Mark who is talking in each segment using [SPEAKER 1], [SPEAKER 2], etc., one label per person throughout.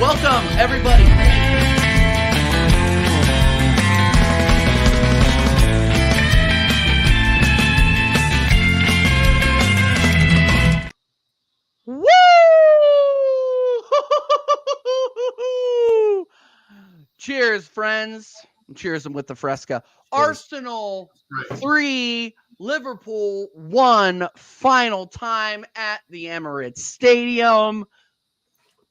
[SPEAKER 1] Welcome, everybody. Woo! Cheers, friends. Cheers them with the Fresca. Arsenal 3, Liverpool 1, final time at the Emirates Stadium.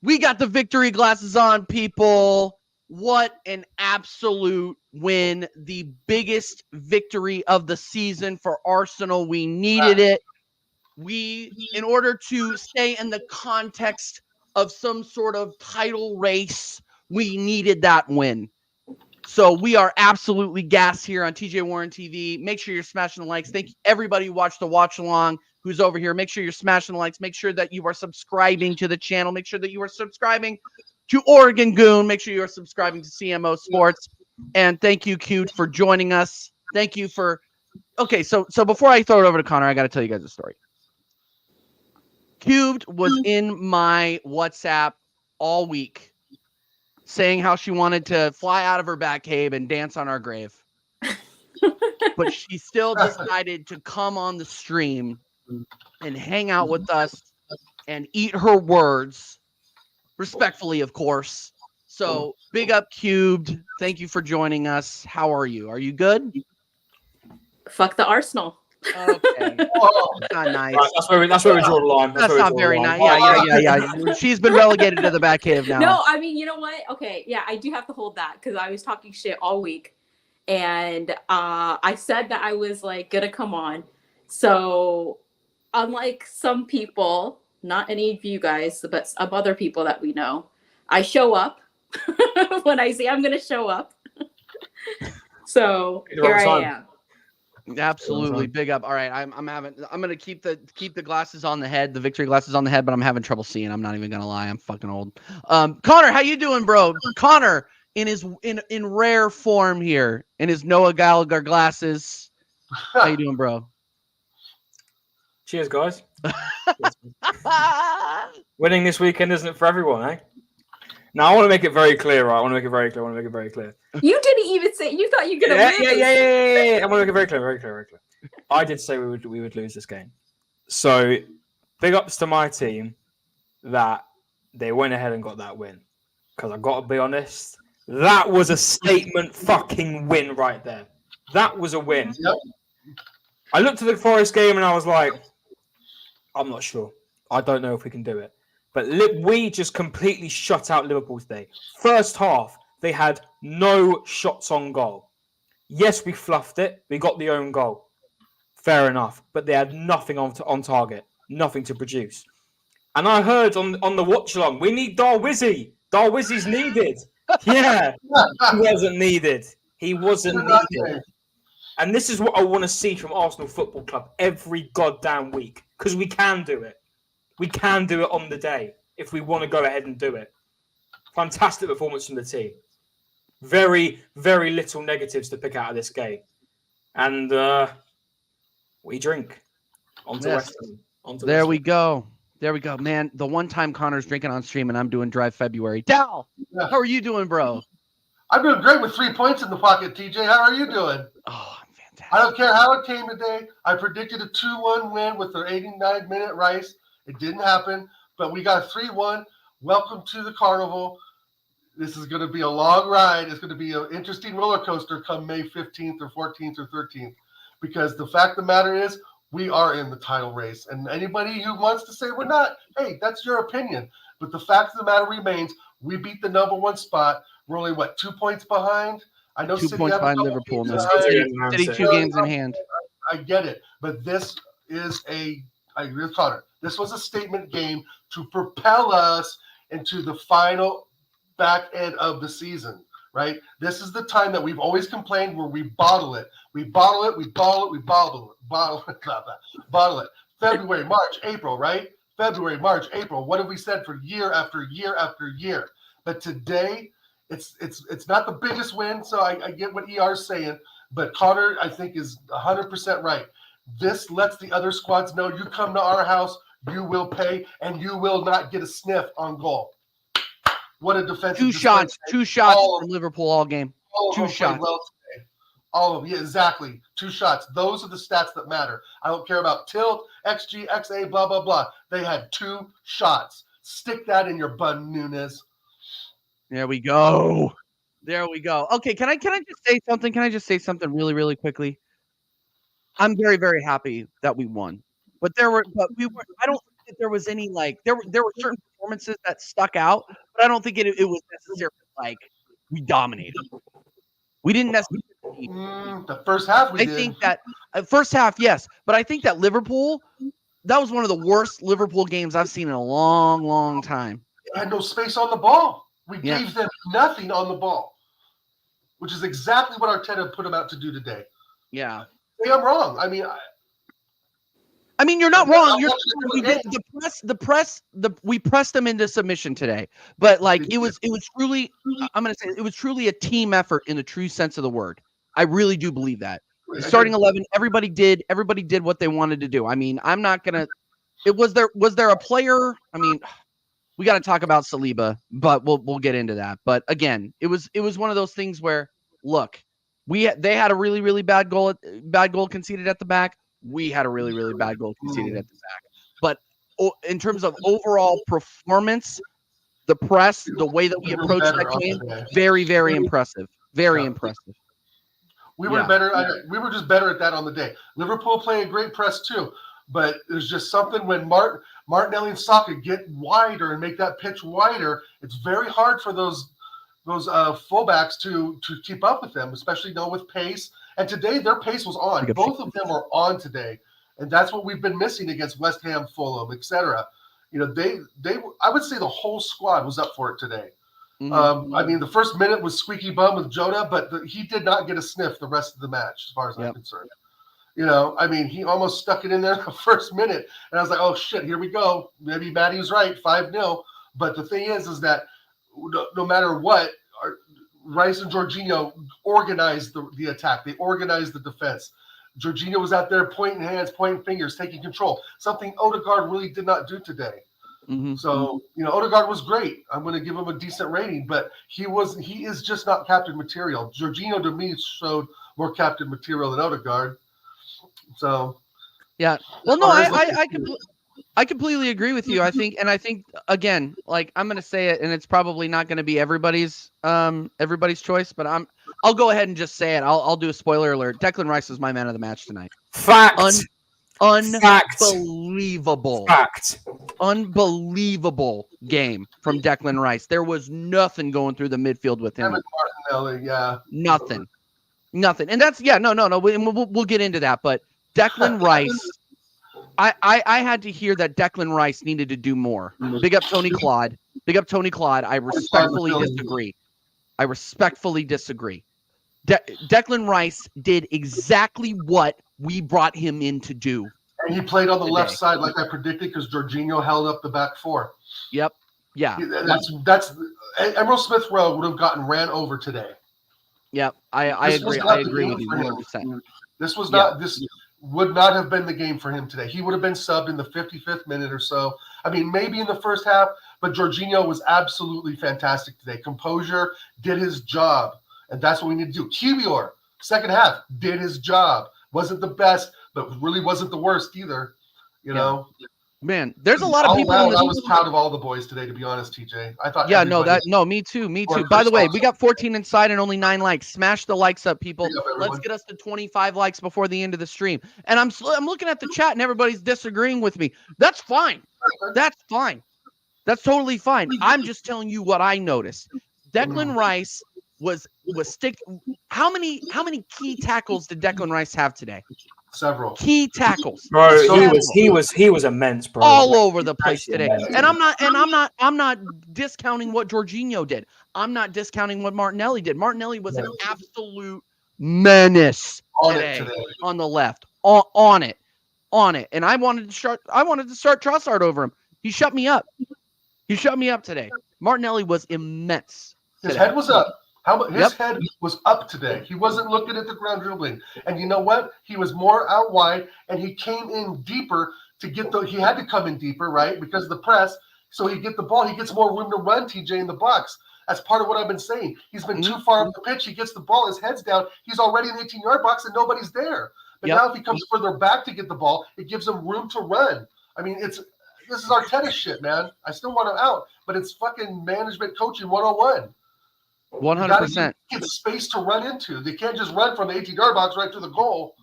[SPEAKER 1] We got the victory glasses on, people. What an absolute win. The biggest victory of the season for Arsenal. We needed it. In order to stay in the context of some sort of title race, we needed that win. So we are absolutely gassed here on TJ Warren TV. Make sure you're smashing the likes. Thank you, everybody who watched the watch along who's over here. Make sure you're smashing the likes. Make sure that you are subscribing to the channel. Make sure that you are subscribing to Oregon Goon. Make sure you are subscribing to CMO Sports. And thank you, Q, for joining us. Thank you for... Okay, so before I throw it over to Connor, I got to tell you guys a story. Cubed was in my WhatsApp all week saying how she wanted to fly out of her back cave and dance on our grave. But she still decided to come on the stream and hang out with us and eat her words, respectfully, of course. So, big up, Cubed. Thank you for joining us. How are you? Are you good?
[SPEAKER 2] Fuck the Arsenal.
[SPEAKER 1] Okay. That's not nice.
[SPEAKER 3] Right, that's where we draw the line.
[SPEAKER 1] That's not very nice. Yeah. She's been relegated to the back cave now.
[SPEAKER 2] No, I mean, you know what? Okay, yeah, I do have to hold that because I was talking shit all week. And I said that I was, like, going to come on. So, unlike some people, not any of you guys, but some other people that we know, I show up when I say I'm going to show up. So, here I am.
[SPEAKER 1] Absolutely, big up. All right, I'm gonna keep the glasses on the head, the victory glasses on the head, but I'm having trouble seeing. I'm not even gonna lie, I'm fucking old. Connor, how you doing, bro? Connor in rare form here in his Noah Gallagher glasses. How you doing, bro?
[SPEAKER 3] Cheers, guys. Winning this weekend isn't it for everyone, eh? Now I want to make it very clear, right? I want to make it very clear.
[SPEAKER 2] You didn't even say you thought you were gonna lose.
[SPEAKER 3] Yeah. I want to make it very clear. I did say we would lose this game. So big ups to my team that they went ahead and got that win. Because I got to be honest, that was a statement fucking win right there. That was a win. Yep. I looked at the Forest game and I was like, I'm not sure. I don't know if we can do it. But we just completely shut out Liverpool today. First half, they had no shots on goal. Yes, we fluffed it. We got the own goal. Fair enough. But they had nothing on target. Nothing to produce. And I heard on the watch-along, we need Darwizzy. Darwizzy's needed. Yeah. He wasn't needed. He wasn't needed. And this is what I want to see from Arsenal Football Club every goddamn week. Because we can do it. We can do it on the day if we want to go ahead and do it. Fantastic performance from the team. Very, very little negatives to pick out of this game. And we drink. On to West Ham.
[SPEAKER 1] There we go. Man, the one time Connor's drinking on stream and I'm doing Dry February. Dal, how are you doing, bro?
[SPEAKER 4] I'm doing great with 3 points in the pocket, TJ. How are you doing?
[SPEAKER 1] Oh, I'm fantastic.
[SPEAKER 4] I don't care how it came today. I predicted a 2-1 win with their 89-minute Rice. It didn't happen, but we got a 3-1. Welcome to the carnival. This is going to be a long ride. It's going to be an interesting roller coaster come May 15th or 14th or 13th, because the fact of the matter is we are in the title race. And anybody who wants to say we're not, hey, that's your opinion. But the fact of the matter remains, we beat the number one spot. We're only, 2 points behind? I know
[SPEAKER 1] 2
[SPEAKER 4] City
[SPEAKER 1] points behind Liverpool. City 2 games in hand.
[SPEAKER 4] I get it. But this is I agree with Connor. This was a statement game to propel us into the final back end of the season, right? This is the time that we've always complained where we bottle it. We bottle it. February, March, April, right? February, March, April. What have we said for year after year after year? But today, it's not the biggest win, so I get what ER's saying, but Connor, I think, is 100% right. This lets the other squads know you come to our house, you will pay, and you will not get a sniff on goal. What a defensive
[SPEAKER 1] Two
[SPEAKER 4] display.
[SPEAKER 1] shots from Liverpool all game.
[SPEAKER 4] All of
[SPEAKER 1] Two
[SPEAKER 4] them played
[SPEAKER 1] shots.
[SPEAKER 4] well today. All of them. Yeah, exactly. 2 shots. Those are the stats that matter. I don't care about tilt, XG, XA, blah, blah, blah. They had 2 shots. Stick that in your bun, Nunes.
[SPEAKER 1] There we go. There we go. Okay, can I just say something? Can I just say something really, really quickly? I'm very, very happy that we won. But I don't think that there was any there were certain performances that stuck out, but I don't think it was necessarily like we dominated. We didn't necessarily.
[SPEAKER 4] The first half we did.
[SPEAKER 1] I think that first half, yes, but I think that Liverpool, that was one of the worst Liverpool games I've seen in a long, long time.
[SPEAKER 4] They had no space on the ball. We gave them nothing on the ball, which is exactly what Arteta put them out to do today.
[SPEAKER 1] Yeah.
[SPEAKER 4] Hey, I'm wrong. I mean,
[SPEAKER 1] you're not wrong. We pressed them into submission today, but it was truly. I'm going to say it was truly a team effort in the true sense of the word. I really do believe that. Starting 11, everybody did what they wanted to do. I mean, I'm not gonna. Was there a player? I mean, we got to talk about Saliba, but we'll get into that. But again, it was one of those things where look, they had a really, really bad goal conceded at the back. We had a really, really bad goal conceded at the back. But in terms of overall performance, the press, the way that we approached that game, very, very impressive. Very impressive.
[SPEAKER 4] We were better. We were just better at that on the day. Liverpool playing a great press too, but there's just something when Martinelli and Saka get wider and make that pitch wider. It's very hard for those fullbacks to keep up with them, especially with pace. And today their pace was on. Both of them were on today, and that's what we've been missing against West Ham, Fulham, etc. They I would say the whole squad was up for it today. Mm-hmm. I mean, the first minute was squeaky bum with Jota, but he did not get a sniff the rest of the match, as far as I'm concerned. I mean, he almost stuck it in there the first minute, and I was like, oh shit, here we go. Maybe Matty was right, 5-0. But the thing is that no matter what, Rice and Jorginho organized the attack. They organized the defense. Jorginho was out there pointing hands, pointing fingers, taking control. Something Odegaard really did not do today. Mm-hmm. So, Odegaard was great. I'm going to give him a decent rating, but he is just not captain material. Jorginho to me showed more captain material than Odegaard. So,
[SPEAKER 1] yeah. Well, no, I completely agree with you. I think again, I'm going to say it, and it's probably not going to be everybody's choice, but I'll go ahead and just say it. I'll do a spoiler alert. Declan Rice was my man of the match tonight.
[SPEAKER 3] Fact.
[SPEAKER 1] Unbelievable.
[SPEAKER 3] Fact.
[SPEAKER 1] Unbelievable game from Declan Rice. There was nothing going through the midfield with him. Nothing. And that's no. We'll get into that, but Declan Rice. I had to hear that Declan Rice needed to do more. Big up Tony Claude. I respectfully disagree. Declan Rice did exactly what we brought him in to do.
[SPEAKER 4] And he played on the left side like I predicted because Jorginho held up the back four.
[SPEAKER 1] Yep. Yeah.
[SPEAKER 4] That's Emerald Smith Rowe would have gotten ran over today.
[SPEAKER 1] Yep. I agree. I agree with you 100%.
[SPEAKER 4] This was not this would not have been the game for him today. He would have been subbed in the 55th minute or so. I mean, maybe in the first half, but Jorginho was absolutely fantastic today. Composure, did his job, and that's what we need to do. Kiwior, second half, did his job. Wasn't the best, but really wasn't the worst either. You know?
[SPEAKER 1] Man, there's a lot of people.
[SPEAKER 4] I was proud of all the boys today, to be honest, TJ. I thought.
[SPEAKER 1] Yeah, me too. By the way, we got 14 inside and only 9 likes. Smash the likes up, people. Let's get us to 25 likes before the end of the stream. And I'm looking at the chat and everybody's disagreeing with me. That's fine. That's fine. That's totally fine. I'm just telling you what I noticed. Declan Rice was How many key tackles did Declan Rice have today?
[SPEAKER 4] Several
[SPEAKER 1] key tackles,
[SPEAKER 3] bro. He was immense, bro.
[SPEAKER 1] All over the place today. And I'm not discounting what Jorginho did. I'm not discounting what Martinelli did. Martinelli was an absolute menace today on the left. On it. And I wanted to start Trossard over him. He shut me up. Today. Martinelli was immense.
[SPEAKER 4] His head was up. His head was up today. He wasn't looking at the ground dribbling. And you know what? He was more out wide, and he came in deeper to get he had to come in deeper, right? Because of the press. so he get the ball. He gets more room to run, TJ, in the box. That's part of what I've been saying. He's been too far up the pitch. He gets the ball, his head's down. He's already in the 18-yard box, and nobody's there. But now if he comes further back to get the ball, it gives him room to run. I mean, this is Arteta shit, man. I still want him out, but it's fucking management coaching 101.
[SPEAKER 1] 100%.
[SPEAKER 4] Get space to run into. They can't just run from the 18-yard box right to the goal.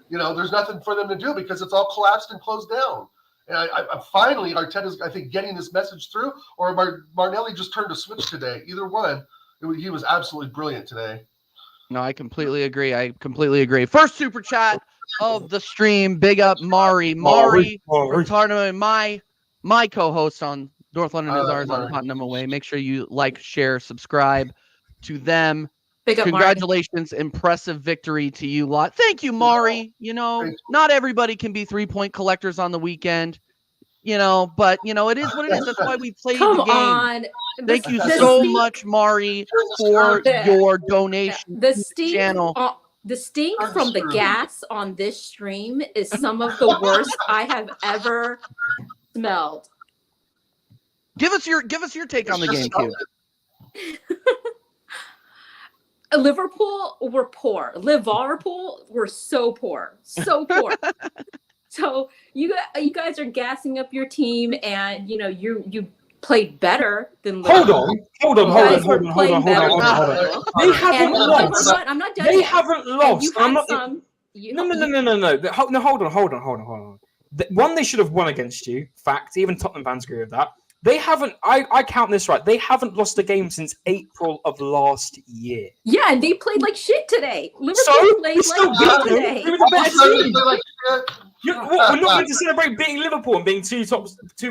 [SPEAKER 4] There's nothing for them to do because it's all collapsed and closed down. And I finally, Arteta's, I think, getting this message through, or Martinelli just turned a switch today. Either one. He was absolutely brilliant today.
[SPEAKER 1] No, I completely agree. First super chat of the stream. Big up Mari. From Tottenham, my co-host on North London is ours on Tottenham Away. Make sure you like, share, subscribe to them.
[SPEAKER 2] Big up,
[SPEAKER 1] Congratulations. Mari. Impressive victory to you lot. Thank you, Mari. Not everybody can be 3-point collectors on the weekend. But it is what it is. That's why we played the game.
[SPEAKER 2] On.
[SPEAKER 1] Thank you so much, Mari, for your donation.
[SPEAKER 2] The stink,
[SPEAKER 1] channel.
[SPEAKER 2] The stink from the gas on this stream is some of the worst I have ever smelled.
[SPEAKER 1] Give us your take on the game, Q.
[SPEAKER 2] Liverpool were poor. Liverpool were so poor. So you guys are gassing up your team, and you played better than Liverpool.
[SPEAKER 3] Hold on.
[SPEAKER 2] They haven't lost. I'm not done.
[SPEAKER 3] They haven't lost. I'm not.
[SPEAKER 2] No.
[SPEAKER 3] Hold on. One, they should have won against you. Fact. Even Tottenham fans agree with that. They haven't. I count this right. They haven't lost a game since April of last year.
[SPEAKER 2] Yeah, and they played like shit today. Liverpool played like shit today.
[SPEAKER 3] They were the better team. We're not going to celebrate beating Liverpool and being 2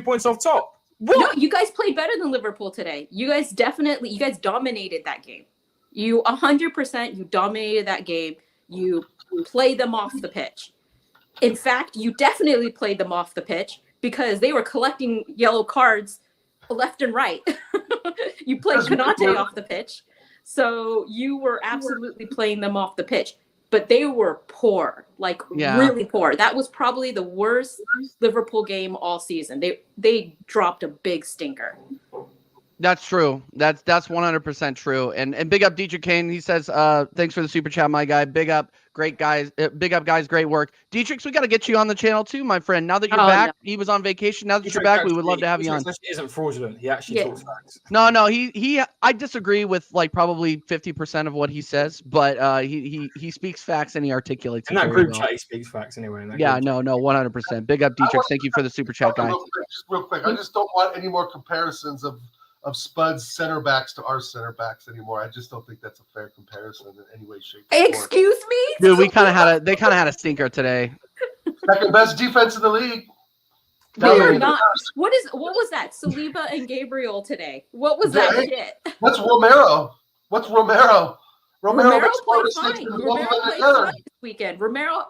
[SPEAKER 3] points off top. What?
[SPEAKER 2] No, you guys played better than Liverpool today. You guys dominated that game. You 100%, you dominated that game. You played them off the pitch. In fact, you definitely played them off the pitch because they were collecting yellow cards left and right. You played Konate off the pitch. So you were absolutely playing them off the pitch. But they were poor, really poor. That was probably the worst Liverpool game all season. They dropped a big stinker.
[SPEAKER 1] That's true. That's 100% true. And big up Dietrich Kane. He says, thanks for the super chat, my guy. Big up, great guys. Big up, guys. Great work. Dietrich, we got to get you on the channel too, my friend. Now that you're back, he was on vacation. Now that you're back, we would love to have you on.
[SPEAKER 3] He isn't fraudulent. He actually talks facts.
[SPEAKER 1] No. I disagree with probably 50% of what he says, but he speaks facts and he articulates.
[SPEAKER 3] In that group chat, he speaks facts anyway.
[SPEAKER 1] 100%. Big up Dietrich. Thank you for the super chat, guys.
[SPEAKER 4] Real quick. I just don't want any more comparisons of Spud's center backs to our center backs anymore. I just don't think that's a fair comparison in any way, shape, or form.
[SPEAKER 2] Excuse me?
[SPEAKER 1] Dude, they kind of had a stinker today.
[SPEAKER 4] Second best defense in the league.
[SPEAKER 2] They are not. What was that? Saliba and Gabriel today. What was that shit?
[SPEAKER 4] What's Romero?
[SPEAKER 2] Romero played fine. Romero played fine this weekend. Romero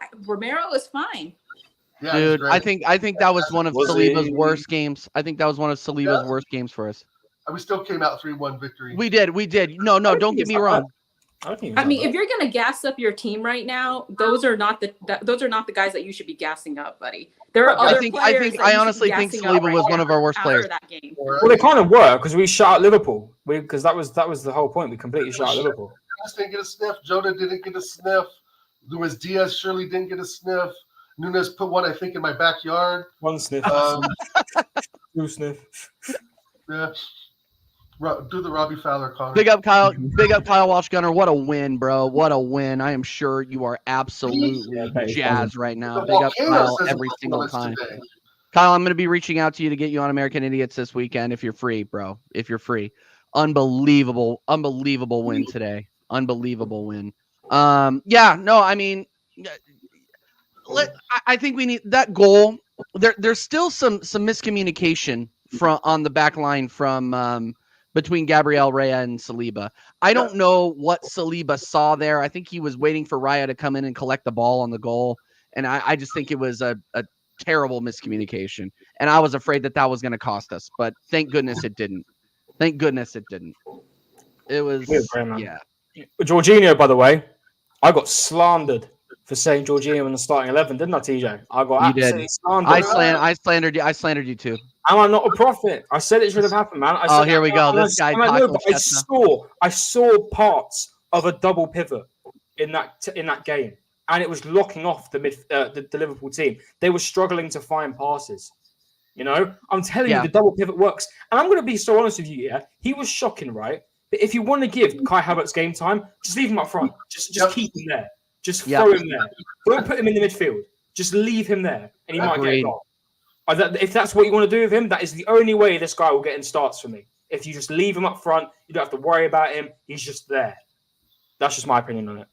[SPEAKER 2] is fine.
[SPEAKER 4] Yeah,
[SPEAKER 1] dude, I think that was one of Saliba's worst games. I think that was one of Saliba's worst games for us.
[SPEAKER 4] We still came out 3-1 victory.
[SPEAKER 1] We did. No, don't get me wrong.
[SPEAKER 2] I mean, if you're gonna gas up your team right now, those are not the guys that you should be gassing up, buddy. There are other players.
[SPEAKER 1] I honestly think Saliba was one of our worst players.
[SPEAKER 2] That game.
[SPEAKER 3] Well, they kind of were because we shut out Liverpool. Because that was the whole point. We completely shut out Liverpool.
[SPEAKER 4] Didn't get a sniff. Jonah didn't get a sniff. Luis Diaz surely didn't get a sniff. Nunes put one, I think, in my backyard.
[SPEAKER 3] One sniff. 2 sniff.
[SPEAKER 4] Yeah. Do the Robbie Fowler comment.
[SPEAKER 1] Big up Kyle Walsh Gunner. What a win, bro. What a win. I am sure you are absolutely jazzed right now. Big up Kyle every single time. Today. Kyle, I'm going to be reaching out to you to get you on American Idiots this weekend if you're free, bro. If you're free. Unbelievable win today. Unbelievable win. I think we need that goal. There's still some miscommunication on the back line from between Gabriel Raya and Saliba. I don't know what Saliba saw there. I think he was waiting for Raya to come in and collect the ball on the goal. And I just think it was a terrible miscommunication. And I was afraid that was going to cost us. But thank goodness it didn't. It was, yeah.
[SPEAKER 3] Jorginho, by the way, I got slandered for saying Jorginho in the starting 11, didn't I, TJ? I got
[SPEAKER 1] You did.
[SPEAKER 3] absolutely slandered.
[SPEAKER 1] I slandered you too.
[SPEAKER 3] Am I not a prophet? I said it should have happened, man.
[SPEAKER 1] Oh, here we go. This guy talking
[SPEAKER 3] I saw parts of a double pivot in that game, and it was locking off the Liverpool team. They were struggling to find passes. You know, I'm telling you, the double pivot works. And I'm going to be so honest with you. Yeah, he was shocking, right? But if you want to give Kai Havertz game time, just leave him up front. Just keep him there. Just throw him there. Don't put him in the midfield. Just leave him there, and he might get a goal. If that's what you want to do with him, that is the only way this guy will get in starts for me. If you just leave him up front, you don't have to worry about him. He's just there. That's just my opinion on it.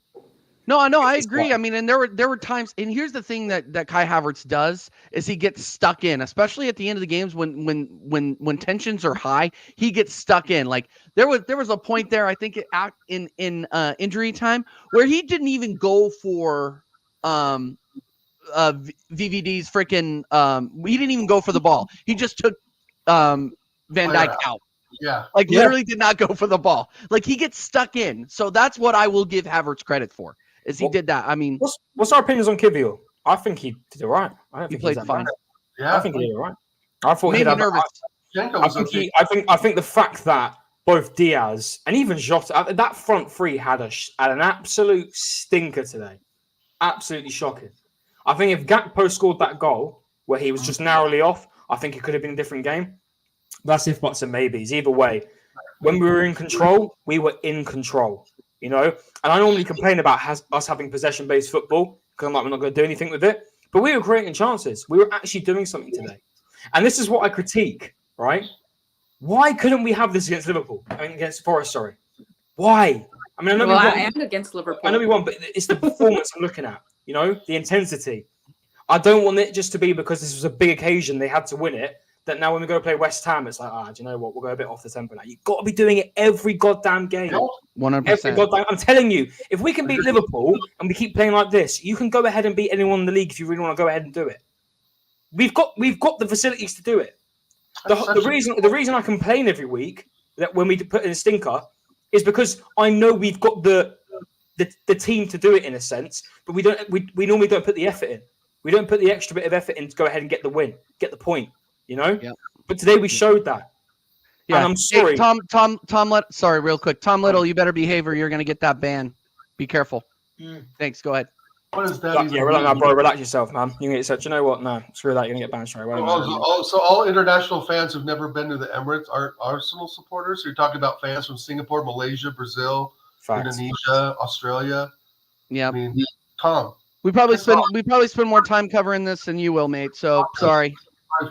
[SPEAKER 1] No, I agree. I mean, and there were times, and here's the thing that Kai Havertz does is he gets stuck in, especially at the end of the games when tensions are high, he gets stuck in. Like there was a point there, I think in injury time where he didn't even go for VVD's freaking he didn't even go for the ball. He just took Van Dijk out.
[SPEAKER 4] Yeah.
[SPEAKER 1] Literally did not go for the ball. Like he gets stuck in. So that's what I will give Havertz credit for. Is he did that. I mean,
[SPEAKER 3] what's our opinions on Kivior? I think he did it right. I don't think
[SPEAKER 1] he played fine.
[SPEAKER 3] Yeah, I think he did it right. I thought
[SPEAKER 1] he'd have nervous.
[SPEAKER 3] I think the fact that both Diaz and even Jota, that front three had an absolute stinker today. Absolutely shocking. I think if Gakpo scored that goal where he was just narrowly off, I think it could have been a different game. That's if buts and maybes. Either way, when we were in control, we were in control. You know, and I normally complain about us having possession-based football because I'm like, we're not going to do anything with it. But we were creating chances. We were actually doing something today. And this is what I critique, right? Why couldn't we have this against Liverpool? Against Forest, sorry. Why? I mean, I
[SPEAKER 2] am against Liverpool.
[SPEAKER 3] I know we won, but it's the performance I'm looking at. You know, the intensity. I don't want it just to be because this was a big occasion, they had to win it, that now when we go play West Ham, it's like, do you know what? We'll go a bit off the tempo now. You've got to be doing it every goddamn game.
[SPEAKER 1] 100%.
[SPEAKER 3] I'm telling you, if we can beat Liverpool and we keep playing like this, you can go ahead and beat anyone in the league if you really want to go ahead and do it. We've got the facilities to do it. The reason I complain every week that when we put in a stinker is because I know we've got the team to do it in a sense, but we normally don't put the effort in. We don't put the extra bit of effort in to go ahead and get the win, get the point. You know, but today we showed that. Yeah, and I'm sorry,
[SPEAKER 1] Tom. Sorry, real quick, Tom Little, you better behave or you're gonna get that ban. Be careful. Thanks. Go ahead.
[SPEAKER 4] What is that?
[SPEAKER 3] Relax yourself, man. You can get said. You know what? No, screw that. You're gonna get banned straight away.
[SPEAKER 4] So all international fans who've never been to the Emirates are Arsenal supporters. So you're talking about fans from Singapore, Malaysia, Brazil, Indonesia, Australia.
[SPEAKER 1] Yeah.
[SPEAKER 4] I mean, Tom.
[SPEAKER 1] We probably spend more time covering this than you will, mate. So sorry.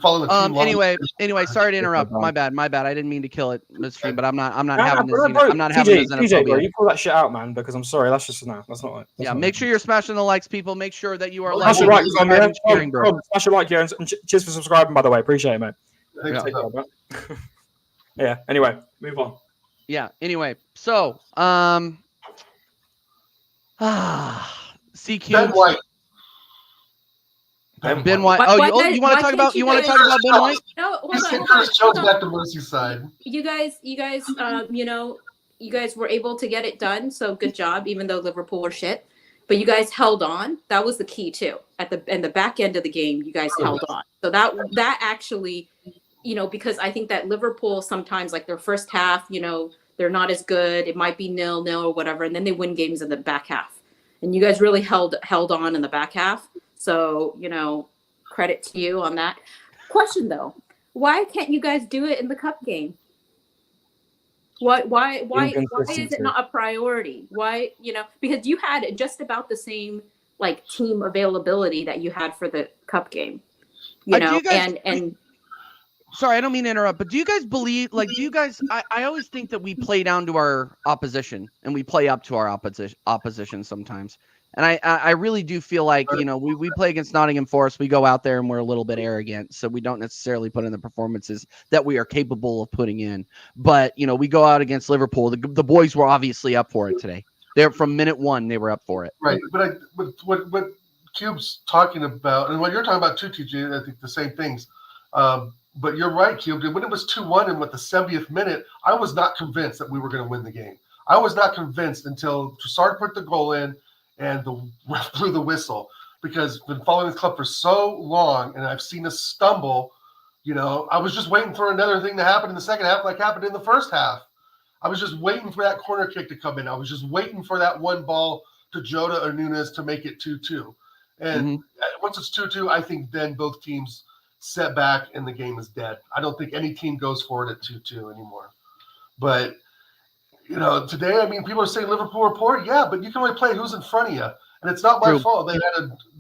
[SPEAKER 1] Anyway, sorry to interrupt. My bad. I didn't mean to kill it, midstream, but I'm not having this. I'm not having this xenophobia.
[SPEAKER 3] Bro, you pull that shit out, man, because I'm sorry. That's just that's not it.
[SPEAKER 1] Yeah, make sure you're smashing the likes, people. Make sure that you are
[SPEAKER 3] smash a like, smash a like, and cheers for subscribing, by the way. Appreciate it, mate. Yeah. Anyway, move on.
[SPEAKER 1] Yeah. Anyway, so CQ.
[SPEAKER 4] Ben White.
[SPEAKER 1] Ben White. You want to talk about Ben White?
[SPEAKER 2] No,
[SPEAKER 4] hold on. Back to Merseyside.
[SPEAKER 2] You guys, you guys were able to get it done. So good job, even though Liverpool were shit. But you guys held on. That was the key too. At the back end of the game, you guys held on. So that actually, because I think that Liverpool sometimes, like their first half, they're not as good. It might be 0-0 or whatever, and then they win games in the back half. And you guys really held on in the back half. So, credit to you on that. Question though, why can't you guys do it in the cup game? Why is it not a priority? Why, because you had just about the same like team availability that you had for the cup game, and
[SPEAKER 1] sorry, I don't mean to interrupt, but do you guys believe, I always think that we play down to our opposition and we play up to our opposition sometimes. And I really do feel like, we play against Nottingham Forest. We go out there and we're a little bit arrogant. So we don't necessarily put in the performances that we are capable of putting in. But, we go out against Liverpool. The boys were obviously up for it today. They're from minute one, they were up for it.
[SPEAKER 4] Right. But what Cube's talking about, and what you're talking about too, TJ, I think the same things. But you're right, Cube. When it was 2-1 and with the 70th minute, I was not convinced that we were going to win the game. I was not convinced until Trossard put the goal in. and the ref blew the whistle, because I've been following this club for so long and I've seen us stumble. I was just waiting for another thing to happen in the second half like happened in the first half. I was just waiting for that corner kick to come in. I was just waiting for that one ball to Jota or Nunes to make it 2-2. And once it's 2-2, I think then both teams set back and the game is dead. I don't think any team goes for it at 2-2 anymore. But, today, I mean, people are saying Liverpool are poor. Yeah, but you can only play who's in front of you. And it's not my fault.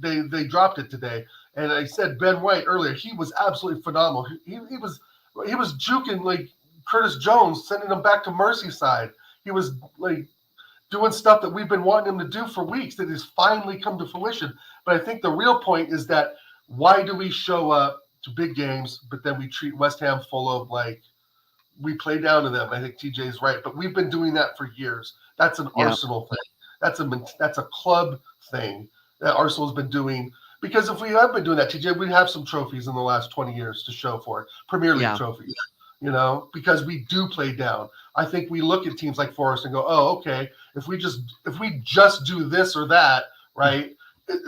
[SPEAKER 4] They dropped it today. And I said Ben White earlier, he was absolutely phenomenal. He was juking like Curtis Jones, sending him back to Merseyside. He was like doing stuff that we've been wanting him to do for weeks that has finally come to fruition. But I think the real point is that why do we show up to big games, but then we treat West Ham full of like we play down to them? I think TJ's right, but we've been doing that for years. That's an Arsenal thing. That's a club thing that Arsenal's been doing. Because if we have been doing that, TJ, we'd have some trophies in the last 20 years to show for it. Premier League trophies, because we do play down. I think we look at teams like Forest and go, oh, okay, if we just do this or that, right,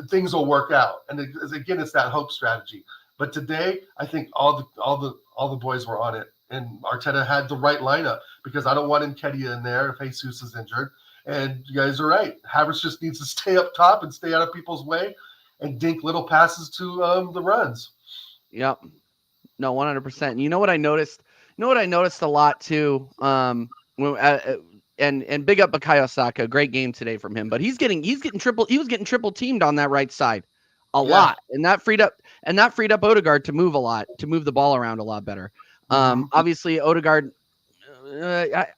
[SPEAKER 4] things will work out. And again, it's that hope strategy. But today, I think all the boys were on it, and Arteta had the right lineup, because I don't want Nketiah in there if Jesus is injured. And you guys are right. Havertz just needs to stay up top and stay out of people's way and dink little passes to the runs.
[SPEAKER 1] Yep. No, 100%. You know what I noticed? A lot too. And big up Bukayo Saka. Great game today from him. But he was getting triple teamed on that right side a lot. And that freed up Odegaard to move the ball around a lot better. Obviously Odegaard,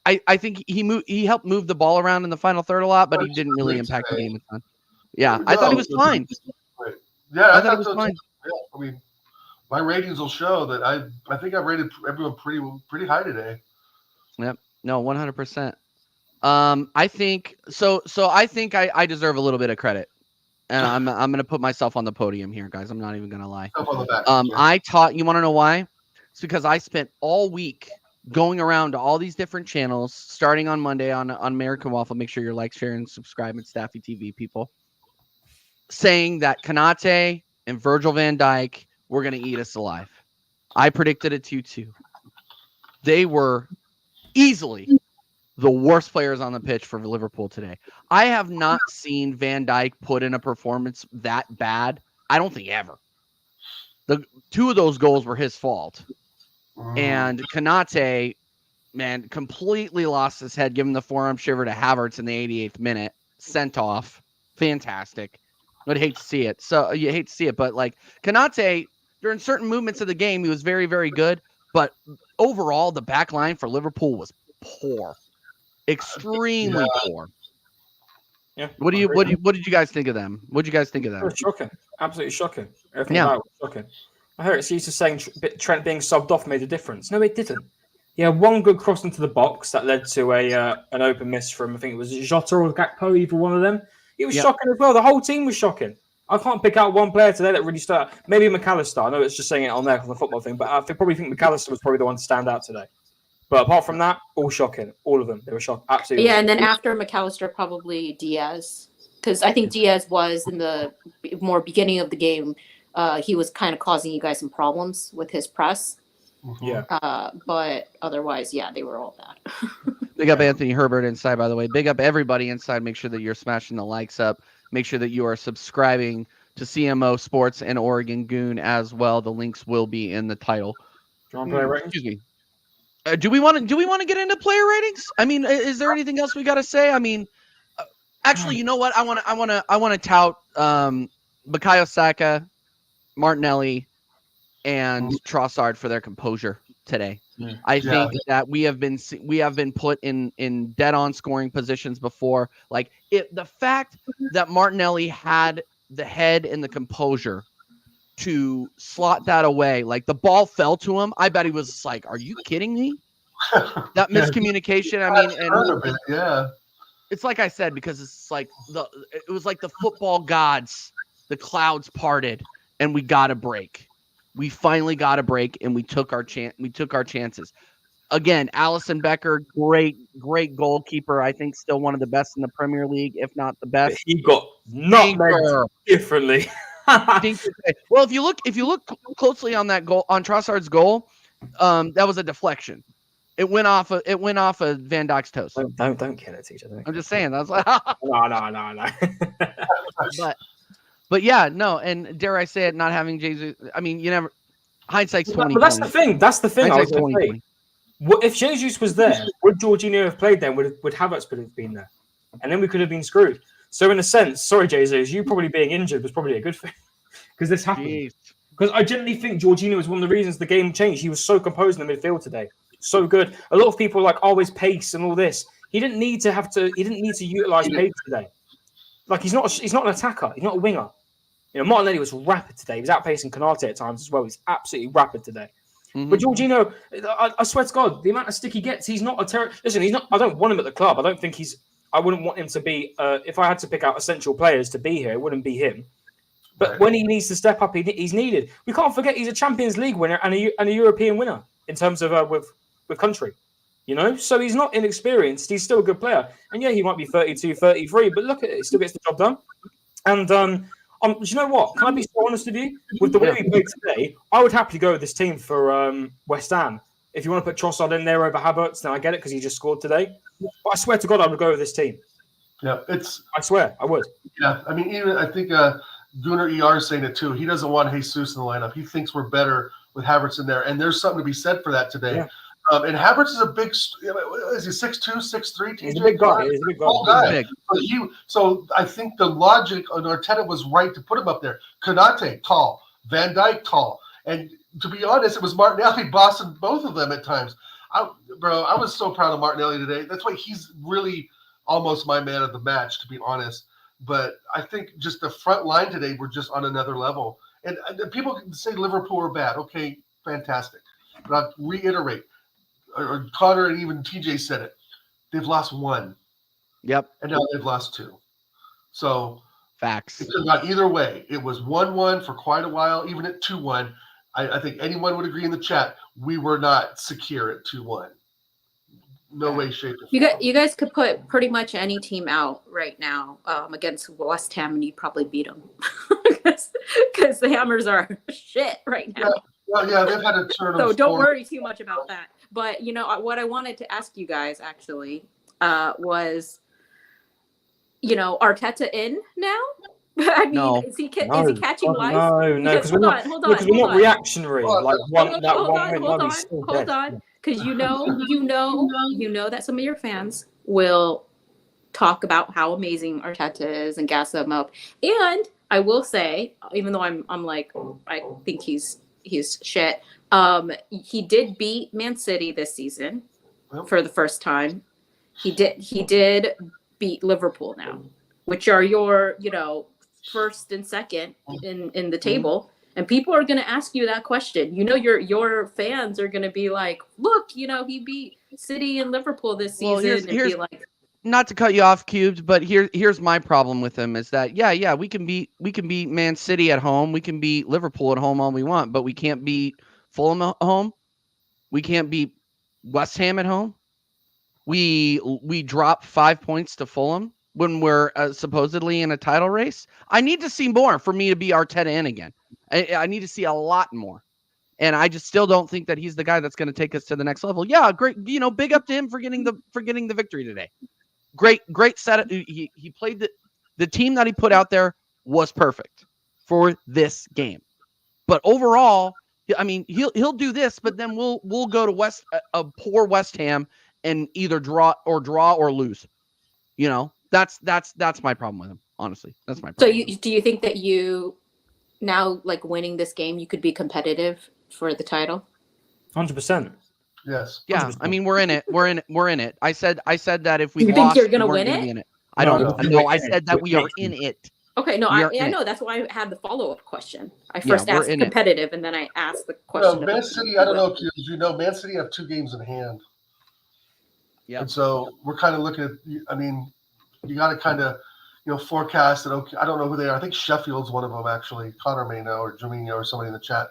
[SPEAKER 1] I think he helped move the ball around in the final third a lot, but he didn't really impact the game a ton. Yeah, I thought he was fine.
[SPEAKER 4] Yeah,
[SPEAKER 1] I thought he was fine.
[SPEAKER 4] Yeah, I mean, my ratings will show that I think I rated everyone pretty high today.
[SPEAKER 1] Yep. No, 100%. I think so. I think I deserve a little bit of credit, and I'm gonna put myself on the podium here, guys. I'm not even gonna lie.
[SPEAKER 4] On the back,
[SPEAKER 1] You want to know why? It's because I spent all week going around to all these different channels, starting on Monday on American Waffle. Make sure you like, share, and subscribe at Staffy TV, people. Saying that Konate and Virgil van Dijk were going to eat us alive. I predicted a 2-2. They were easily the worst players on the pitch for Liverpool today. I have not seen Van Dijk put in a performance that bad. I don't think ever. The two of those goals were his fault. And Konate, man, completely lost his head, giving the forearm shiver to Havertz in the 88th minute. Sent off. Fantastic. I'd hate to see it. So you hate to see it, but like Konate, during certain movements of the game, he was very, very good. But overall, the back line for Liverpool was poor, extremely poor.
[SPEAKER 3] Yeah.
[SPEAKER 1] What did you guys think of them? What did you guys think of them?
[SPEAKER 3] It was shocking, absolutely shocking. Everything about it was shocking. I heard it's used to saying Trent being subbed off made a difference. No, it didn't. He had one good cross into the box that led to an open miss from, I think it was Jota or Gakpo, either one of them. He was shocking as well. The whole team was shocking. I can't pick out one player today that really stood out. Maybe McAllister. I know it's just saying it on there on the football thing, but I probably think McAllister was probably the one to stand out today. But apart from that, all shocking. All of them. They were shocking. Absolutely.
[SPEAKER 2] Yeah, and then after McAllister, probably Diaz. Because I think Diaz was in the more beginning of the game. He was kind of causing you guys some problems with his press.
[SPEAKER 3] Yeah.
[SPEAKER 2] But otherwise, yeah, they were all bad.
[SPEAKER 1] Big up Anthony Herbert inside, by the way. Big up everybody inside. Make sure that you're smashing the likes up. Make sure that you are subscribing to CMO Sports and Oregon Goon as well. The links will be in the title.
[SPEAKER 3] Do you want player ratings?
[SPEAKER 1] Excuse me. Do we want to get into player ratings? I mean, is there anything else we got to say? I mean, actually, you know what? I want to tout Bukayo Saka, Martinelli, and Trossard for their composure today. I think that we have been put in dead on scoring positions before. Like the fact that Martinelli had the head and the composure to slot that away, like the ball fell to him. I bet he was like, "Are you kidding me?" That miscommunication. I mean, and it's like I said, because it's like it was like the football gods, the clouds parted, and we got a break. We finally got a break, and we took our chance. We took our chances. Again, Allison Becker, great goalkeeper. I think still one of the best in the Premier League, if not the
[SPEAKER 3] But
[SPEAKER 1] best.
[SPEAKER 3] he got nutmegged differently.
[SPEAKER 1] Well, if you look closely on that goal, on Trossard's goal, that was a deflection. It went off of Van Dijk's toes.
[SPEAKER 3] Don't kill it, TJ.
[SPEAKER 1] I'm just saying. That's like
[SPEAKER 3] no.
[SPEAKER 1] but yeah, no, and dare I say it, not having Jesus. I mean, you never. Hindsight's 2020.
[SPEAKER 3] But that's the thing. I was going to say. What if Jesus was there? Would Jorginho have played then? Would Havertz have been there? And then we could have been screwed. So in a sense, sorry, Jesus, you probably being injured was probably a good thing because this happened. Because I genuinely think Jorginho was one of the reasons the game changed. He was so composed in the midfield today, so good. A lot of people are like, oh, his pace and all this. He didn't need to utilize pace today. Like he's not an attacker. He's not a winger. You know, Martinelli was rapid today. He was outpacing Konate at times as well. He's absolutely rapid today. Mm-hmm. But Jorginho, I swear to God, the amount of stick he gets, he's not a terror. Listen, he's not. I don't want him at the club. I wouldn't want him to be. If I had to pick out essential players to be here, it wouldn't be him. But when he needs to step up, he's needed. We can't forget he's a Champions League winner and a European winner in terms of with country. You know, so he's not inexperienced. He's still a good player. And yeah, he might be 32, 33, but look at it. He still gets the job done. And do you know what? Can I be so honest with you? With the way we played today, I would happily go with this team for West Ham. If you want to put Trossard in there over Havertz, then I get it because he just scored today. But I swear to God, I would go with this team.
[SPEAKER 4] Yeah,
[SPEAKER 3] I swear, I would.
[SPEAKER 4] Yeah, I mean, even I think Gunnar ER is saying it too. He doesn't want Jesus in the lineup. He thinks we're better with Havertz in there, and there's something to be said for that today. Yeah. And Havertz is a big. Is he 6'2", 6'3"?
[SPEAKER 3] He's a big guy. He's a big guy.
[SPEAKER 4] So I think the logic on Arteta was right to put him up there. Konate, tall. Van Dijk, tall. And to be honest, it was Martinelli bossing both of them at times. I was so proud of Martinelli today. That's why he's really almost my man of the match, to be honest. But I think just the front line today were just on another level. And people can say Liverpool are bad. Okay, fantastic. But I'll reiterate, or Connor and even TJ said it, they've lost one.
[SPEAKER 1] Yep.
[SPEAKER 4] And now they've lost two. So
[SPEAKER 1] facts.
[SPEAKER 4] It could have gone either way. It was 1-1 for quite a while, even at 2-1. I think anyone would agree in the chat, we were not secure at 2-1. No way, shape, or form.
[SPEAKER 2] You guys could put pretty much any team out right now against West Ham, and you'd probably beat them because the Hammers are shit right now.
[SPEAKER 4] Yeah, they've had a turn.
[SPEAKER 2] So don't worry too much about that. But you know what I wanted to ask you guys actually was, Arteta in now? I mean,
[SPEAKER 1] no.
[SPEAKER 2] is he catching life?
[SPEAKER 3] No, because we're not reactionary. Hold
[SPEAKER 2] on. Because you know that some of your fans will talk about how amazing Arteta is and gas them up. And I will say, even though I'm like, I think he's shit. He did beat Man City this season for the first time. He did beat Liverpool now, which are your, first and second in the table. And people are going to ask you that question. Your fans are going to be like, look, he beat City and Liverpool this season.
[SPEAKER 1] Here's, not to cut you off, Cubed, but here's my problem with him is that we can beat Man City at home, we can beat Liverpool at home all we want, but we can't beat Fulham at home. We can't beat West Ham at home. We drop 5 points to Fulham when we're supposedly in a title race. I need to see more for me to be Arteta in again. I need to see a lot more. And I just still don't think that he's the guy that's going to take us to the next level. Yeah, great. Big up to him for getting the victory today. Great set. He played the team that he put out there was perfect for this game. But overall, I mean, he'll do this, but then we'll go to a poor West Ham and either draw or lose. That's my problem with him. Honestly, that's my problem.
[SPEAKER 2] So do you think that you now, like, winning this game, you could be competitive for the title?
[SPEAKER 3] 100%.
[SPEAKER 4] Yes.
[SPEAKER 1] Yeah.
[SPEAKER 3] 100%.
[SPEAKER 1] I mean, we're in it. We're in it. I said that if we
[SPEAKER 2] you
[SPEAKER 1] lost,
[SPEAKER 2] think you're gonna
[SPEAKER 1] we
[SPEAKER 2] win
[SPEAKER 1] gonna
[SPEAKER 2] it?
[SPEAKER 1] be in it. I don't know. I said that we are in it.
[SPEAKER 2] Okay, no, I know. That's why I had the follow-up question. I first asked competitive, and then I asked the question.
[SPEAKER 4] Man City, I don't know if you know, Man City have 2 games in hand.
[SPEAKER 1] Yeah.
[SPEAKER 4] And so we're kind of looking at, I mean, you got to kind of, forecast that. Okay, I don't know who they are. I think Sheffield's one of them, actually. Connor may know, or Jerminho, or somebody in the chat.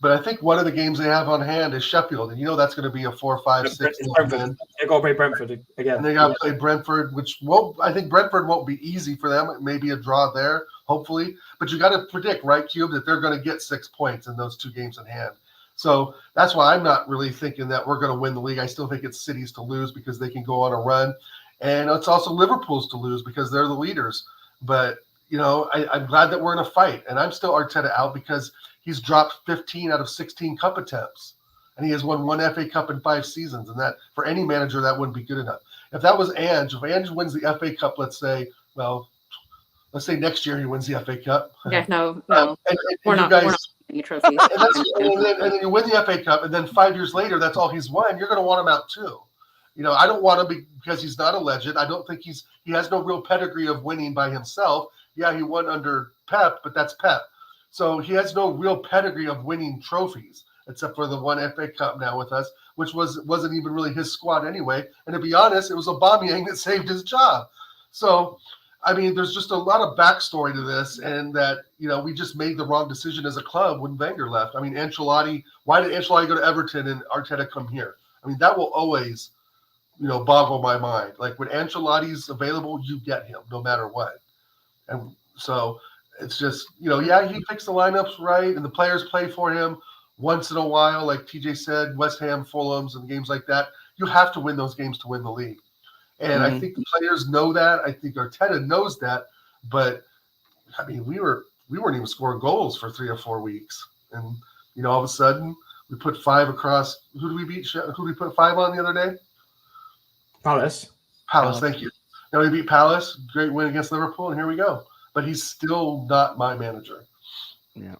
[SPEAKER 4] But I think one of the games they have on hand is Sheffield, and that's going to be a 4, 5, 6 win.
[SPEAKER 3] They got to play Brentford again,
[SPEAKER 4] and they got to play Brentford, which I think Brentford won't be easy for them. It may be a draw there, hopefully. But you got to predict, right, Cube, that they're going to get 6 points in those 2 games in hand. So that's why I'm not really thinking that we're going to win the league. I still think it's City's to lose because they can go on a run, and it's also Liverpool's to lose because they're the leaders. But I'm glad that we're in a fight, and I'm still Arteta out because he's dropped 15 out of 16 cup attempts, and he has won 1 FA Cup in 5 seasons. And that, for any manager, that wouldn't be good enough. If that was Ange, if Ange wins the FA Cup, let's say next year he wins the FA Cup.
[SPEAKER 2] Yeah, no,
[SPEAKER 4] we're not
[SPEAKER 2] winning trophies.
[SPEAKER 4] and then you win the FA Cup, and then 5 years later, that's all he's won. You're going to want him out too. I don't want him because he's not a legend. I don't think he has no real pedigree of winning by himself. Yeah, he won under Pep, but that's Pep. So he has no real pedigree of winning trophies, except for the 1 FA Cup now with us, which wasn't even really his squad anyway. And to be honest, it was Aubameyang that saved his job. So, I mean, there's just a lot of backstory to this, and that, we just made the wrong decision as a club when Wenger left. I mean, why did Ancelotti go to Everton and Arteta come here? I mean, that will always, boggle my mind. Like, when Ancelotti's available, you get him no matter what. And so it's just, he picks the lineups right, and the players play for him once in a while, like TJ said, West Ham, Fulham's, and games like that. You have to win those games to win the league. And I think the players know that. I think Arteta knows that. But, I mean, we weren't even scoring goals for 3 or 4 weeks. And, all of a sudden, we put 5 across. Who did we beat? Who did we put 5 on the other day?
[SPEAKER 3] Palace,
[SPEAKER 4] thank you. Now we beat Palace. Great win against Liverpool, and here we go. But he's still not my manager.
[SPEAKER 3] Yeah.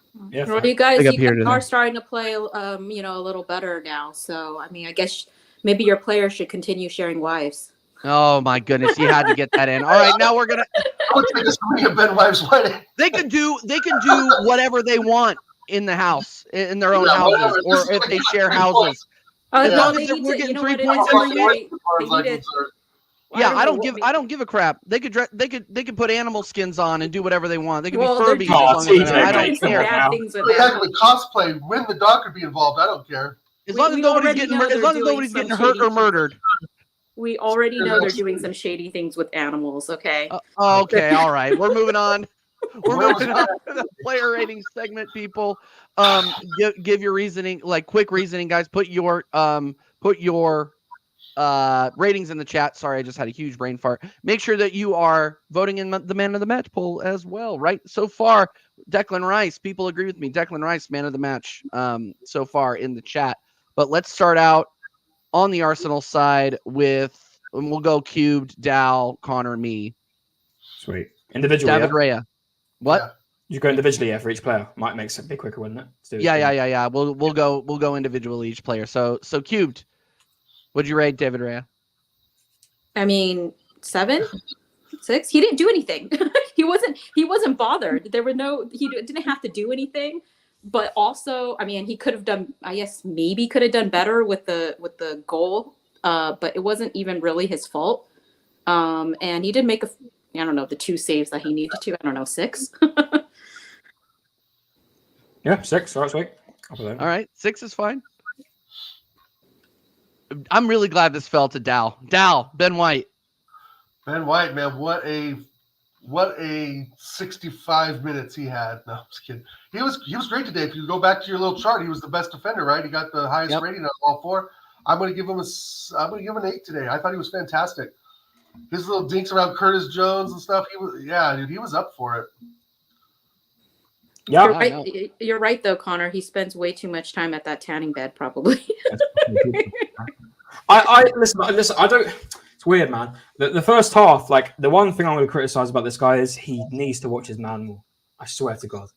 [SPEAKER 2] Well, you guys are starting to play, a little better now. So, I mean, I guess maybe your players should continue sharing wives.
[SPEAKER 1] Oh my goodness, you had to get that in. All right, now we're gonna.
[SPEAKER 4] I'll take us to Ben Wives' wedding.
[SPEAKER 1] They can do whatever they want in the house, in their own houses, or if they share houses. As long as we're getting 3 points every week. Yeah, I don't give a crap. They could put animal skins on and do whatever they want. They could be Furbies. I don't care.
[SPEAKER 4] Exactly. Cosplay. When the dog could be involved, I don't care.
[SPEAKER 1] As long as nobody's getting hurt or murdered.
[SPEAKER 2] We already know they're doing some shady things with animals. Okay.
[SPEAKER 1] Okay. All right. We're moving on. We're moving on to the player rating segment, people. Give your reasoning, like quick reasoning, guys. Put your ratings in the chat. Sorry, I just had a huge brain fart. Make sure that you are voting in the man of the match poll as well, right? So far, Declan Rice, people agree with me. Declan Rice, man of the match so far in the chat. But let's start out on the Arsenal side and we'll go Cubed, Dow, Connor, me.
[SPEAKER 3] Sweet. Individually.
[SPEAKER 1] David Raya. What?
[SPEAKER 4] Yeah.
[SPEAKER 3] You go individually, for each player. Might make it a bit quicker, wouldn't it?
[SPEAKER 1] Yeah. We'll go individually each player. So Cubed, what'd you rate David Raya?
[SPEAKER 2] I mean, 7, 6. He didn't do anything. he wasn't bothered. He didn't have to do anything. But also, I mean, he could have done. I guess maybe could have done better with the goal. But it wasn't even really his fault. And he did make the 2 saves that he needed to. I don't know, 6.
[SPEAKER 3] Yeah, 6. All right, sweet.
[SPEAKER 1] All right, 6 is fine. I'm really glad this fell to Dow. Dow, Ben White.
[SPEAKER 4] Ben White, man, what a 65 minutes he had. No, I'm just kidding. He was great today. If you go back to your little chart, he was the best defender, right? He got the highest rating on all 4. I'm going to give him an 8 today. I thought he was fantastic. His little dinks around Curtis Jones and stuff. He was up for it.
[SPEAKER 3] Yeah,
[SPEAKER 2] you're right though, Connor. He spends way too much time at that tanning bed, probably.
[SPEAKER 3] I listen. I don't. It's weird, man. The first half, like the one thing I'm going to criticize about this guy is he needs to watch his man more. I swear to God,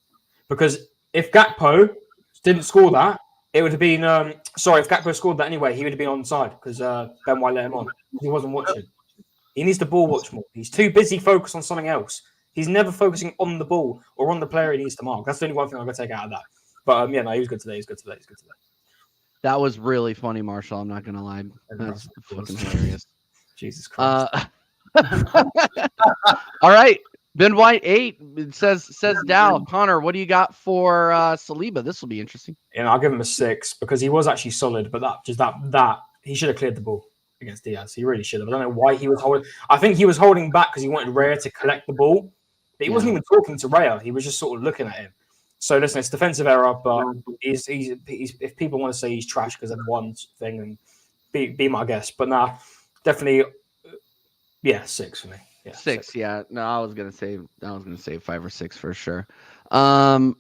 [SPEAKER 3] because if Gakpo didn't score that, it would have been. If Gakpo scored that anyway, he would have been onside because Ben White let him on. He wasn't watching. He needs to ball watch more. He's too busy focused on something else. He's never focusing on the ball or on the player he needs to mark. That's the only one thing I'm going to take out of that. But he was good today. He's good today.
[SPEAKER 1] That was really funny, Marshall. I'm not going to lie. That's fucking hilarious.
[SPEAKER 3] Jesus Christ.
[SPEAKER 1] All right. Ben White 8 it says Dow. Connor, what do you got for Saliba? This will be interesting.
[SPEAKER 3] I'll give him a 6 because he was actually solid, but that he should have cleared the ball against Diaz. He really should have. I don't know why he was holding. I think he was holding back because he wanted Raya to collect the ball, but he wasn't even talking to Raya. He was just sort of looking at him. So listen, it's defensive error, but he's if people want to say he's trash because of one thing, and be my guest. But nah, definitely, 6 for me. Yeah,
[SPEAKER 1] 6, yeah. No, I was gonna say 5 or 6 for sure. And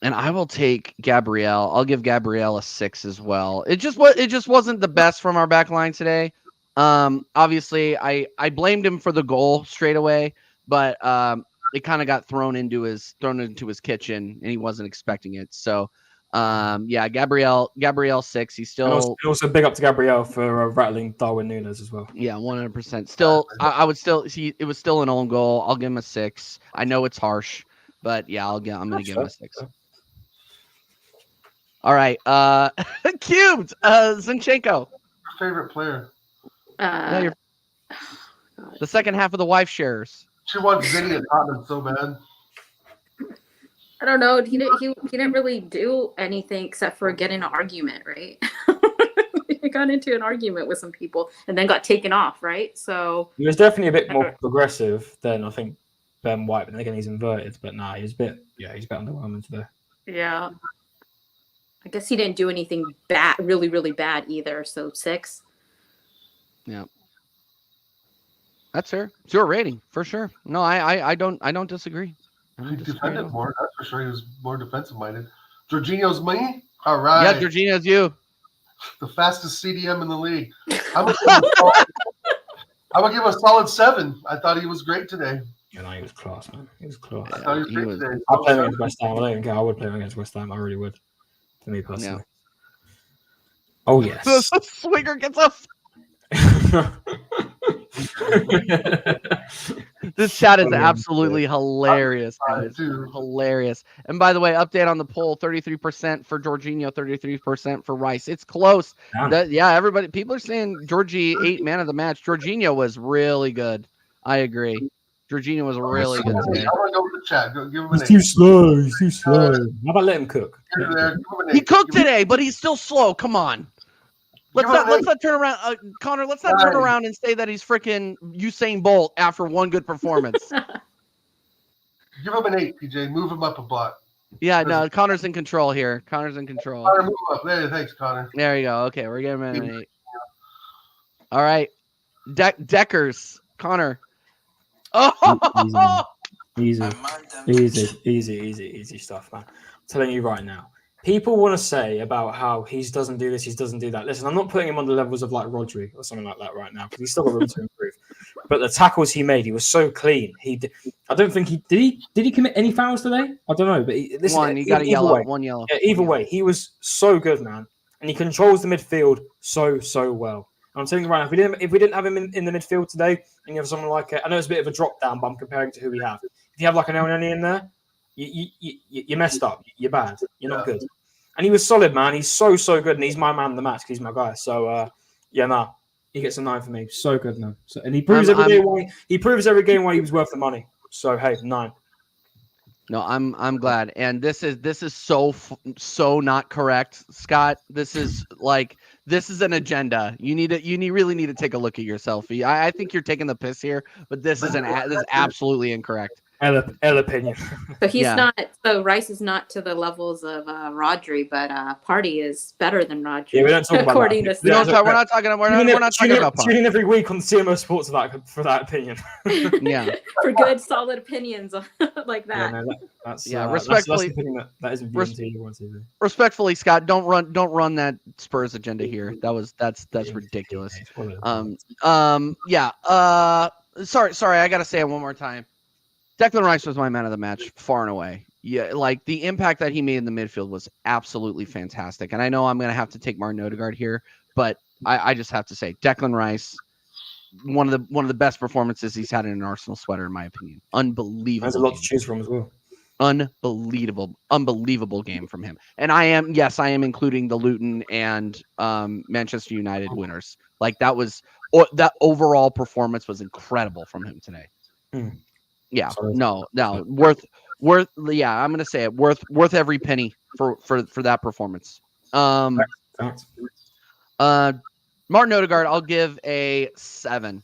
[SPEAKER 1] I will take Gabriel. I'll give Gabriel a 6 as well. It just wasn't the best from our back line today. Obviously I blamed him for the goal straight away, but it kind of got thrown into his kitchen and he wasn't expecting it. So Gabriel 6. He's still
[SPEAKER 3] and also big up to Gabriel for rattling Darwin Núñez as well.
[SPEAKER 1] Yeah, 100%. Still, I would still see it was still an own goal. I'll give him a 6. I know it's harsh, but yeah, I'm gonna give him a 6. All right, cubed, Zinchenko.
[SPEAKER 4] Your favorite player?
[SPEAKER 1] The second half of the wife shares.
[SPEAKER 4] She wants Vinny at Tottenham so bad.
[SPEAKER 2] I don't know. He didn't really do anything except for get in an argument, right? He got into an argument with some people and then got taken off, right? So
[SPEAKER 3] he was definitely a bit more progressive than I think Ben White, but then again he's inverted. But nah, he's a bit underwhelming today.
[SPEAKER 2] Yeah. I guess he didn't do anything bad, really, really bad either. So 6.
[SPEAKER 1] Yeah. That's fair. It's your rating for sure. No, I don't disagree.
[SPEAKER 4] He defended more. That's for sure. He was more defensive minded. Jorginho's me. All right.
[SPEAKER 1] Yeah, Jorginho's you.
[SPEAKER 4] The fastest CDM in the league. I'm gonna give him a solid 7. I thought he was great today.
[SPEAKER 3] Yeah, no, he was class, man. He was class.
[SPEAKER 4] I thought he was great today.
[SPEAKER 3] I'll play him against West Ham. I don't even care. I would play him against West Ham. I really would. To me personally.
[SPEAKER 1] Yeah.
[SPEAKER 3] Oh yes.
[SPEAKER 1] The swinger gets up. This chat is absolutely hilarious, guys. Hilarious. And by the way, update on the poll: 33% for Jorginho, 33% for Rice. It's close. Everybody, people are saying Georgie 8 man of the match. Jorginho was really good. I agree. Jorginho was really good today.
[SPEAKER 4] I want to go with the chat. Give him an 8.
[SPEAKER 3] He's too slow. How about let him cook?
[SPEAKER 1] He cooked today, but he's still slow. Come on. Let's not turn around, Connor. Let's not turn around and say that he's freaking Usain Bolt after one good performance.
[SPEAKER 4] Give him an 8, PJ. Move him up a block.
[SPEAKER 1] Yeah, no, Connor's in control here. Connor's in control.
[SPEAKER 4] Connor, move up. There, thanks, Connor.
[SPEAKER 1] There you go. Okay, we're getting an 8. All right, Deckers, Connor. Oh,
[SPEAKER 3] easy stuff, man. I'm telling you right now. People want to say about how he doesn't do this, he doesn't do that. Listen, I'm not putting him on the levels of like Rodri or something like that right now because he's still got room to improve. But the tackles he made, he was so clean. I don't think he commit any fouls today. I don't know, but he got a yellow. One yellow. Yeah, either way, he was so good, man, and he controls the midfield so well. And I'm telling you right now, if we didn't have him in the midfield today, and you have someone like I know it's a bit of a drop down, but I'm comparing to who we have. If you have like an Elneny in there. You messed up. You're bad. You're not good. And he was solid, man. He's so good, and he's my man of the match. He's my guy. So he gets a 9 for me. So good, man. So, and he proves every game why he was worth the money. So hey, 9.
[SPEAKER 1] No, I'm glad. And this is so not correct, Scott. This is an agenda. You really need to take a look at yourself. I think you're taking the piss here, but this is absolutely incorrect.
[SPEAKER 3] El opinion.
[SPEAKER 2] So he's not. So Rice is not to the levels of Rodri, but Partey is better than Rodri.
[SPEAKER 3] Yeah, we don't talk about
[SPEAKER 2] according
[SPEAKER 3] that.
[SPEAKER 2] to
[SPEAKER 1] we're not talking about
[SPEAKER 3] Tune in every week on CMO Sports for that opinion.
[SPEAKER 1] Yeah,
[SPEAKER 2] for good, solid opinions like that.
[SPEAKER 3] Yeah, no, that's
[SPEAKER 1] respectfully.
[SPEAKER 3] That's that
[SPEAKER 1] Respectfully, Scott, don't run that Spurs agenda here. That's ridiculous. Sorry, I gotta say it one more time. Declan Rice was my man of the match, far and away. Yeah, like the impact that he made in the midfield was absolutely fantastic. And I know I'm going to have to take Martin Odegaard here, but I just have to say, Declan Rice, one of the best performances he's had in an Arsenal sweater, in my opinion. Unbelievable.
[SPEAKER 3] There's a lot to choose from as well.
[SPEAKER 1] Unbelievable game from him. And I am including the Luton and Manchester United winners. Like that overall performance was incredible from him today. Yeah,
[SPEAKER 3] So-
[SPEAKER 1] no, worth. Yeah, I'm gonna say it. Worth every penny for that performance.
[SPEAKER 3] Fact.
[SPEAKER 1] Martin Odegaard, I'll give a 7.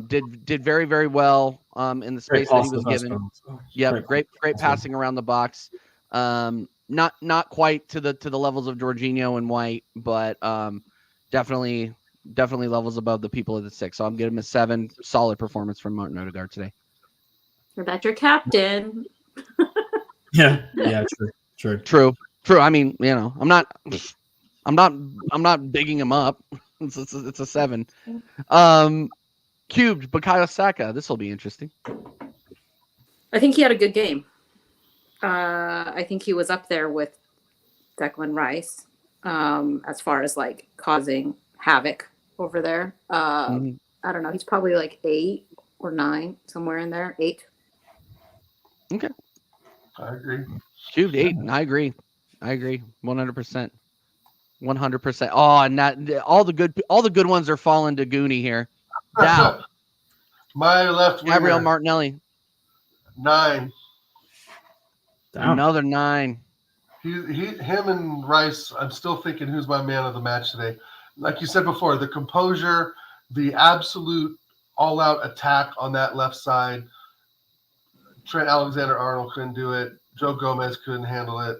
[SPEAKER 1] Did very, very well in the
[SPEAKER 3] Great
[SPEAKER 1] space that
[SPEAKER 3] pass
[SPEAKER 1] he
[SPEAKER 3] in
[SPEAKER 1] was
[SPEAKER 3] the first
[SPEAKER 1] given.
[SPEAKER 3] goal. So,
[SPEAKER 1] Yep, great
[SPEAKER 3] pass.
[SPEAKER 1] passing around the box. Not quite to the levels of Jorginho and White, but definitely levels above the people at the 6. So I'm giving him a 7. Solid performance from Martin Odegaard today.
[SPEAKER 2] That's your captain.
[SPEAKER 3] Yeah, true.
[SPEAKER 1] True. I mean, I'm not bigging him up. It's a 7. Cubed Bukayo Saka. This will be interesting.
[SPEAKER 2] I think he had a good game. I think he was up there with Declan Rice as far as like causing havoc over there.
[SPEAKER 1] Mhm.
[SPEAKER 2] I don't know. He's probably like 8 or 9, somewhere in there. 8.
[SPEAKER 1] Okay.
[SPEAKER 4] I agree.
[SPEAKER 1] Cubed 8. I agree. 100%. 100%. Oh, and that all the good ones are falling to Goonie here. Dow.
[SPEAKER 4] My left winger,
[SPEAKER 1] Gabriel Martinelli.
[SPEAKER 4] 9.
[SPEAKER 3] Damn.
[SPEAKER 1] Another 9.
[SPEAKER 4] Him and Rice, I'm still thinking who's my man of the match today. Like you said before, the composure, the absolute all-out attack on that left side. Trent Alexander-Arnold couldn't do it. Joe Gomez couldn't handle it.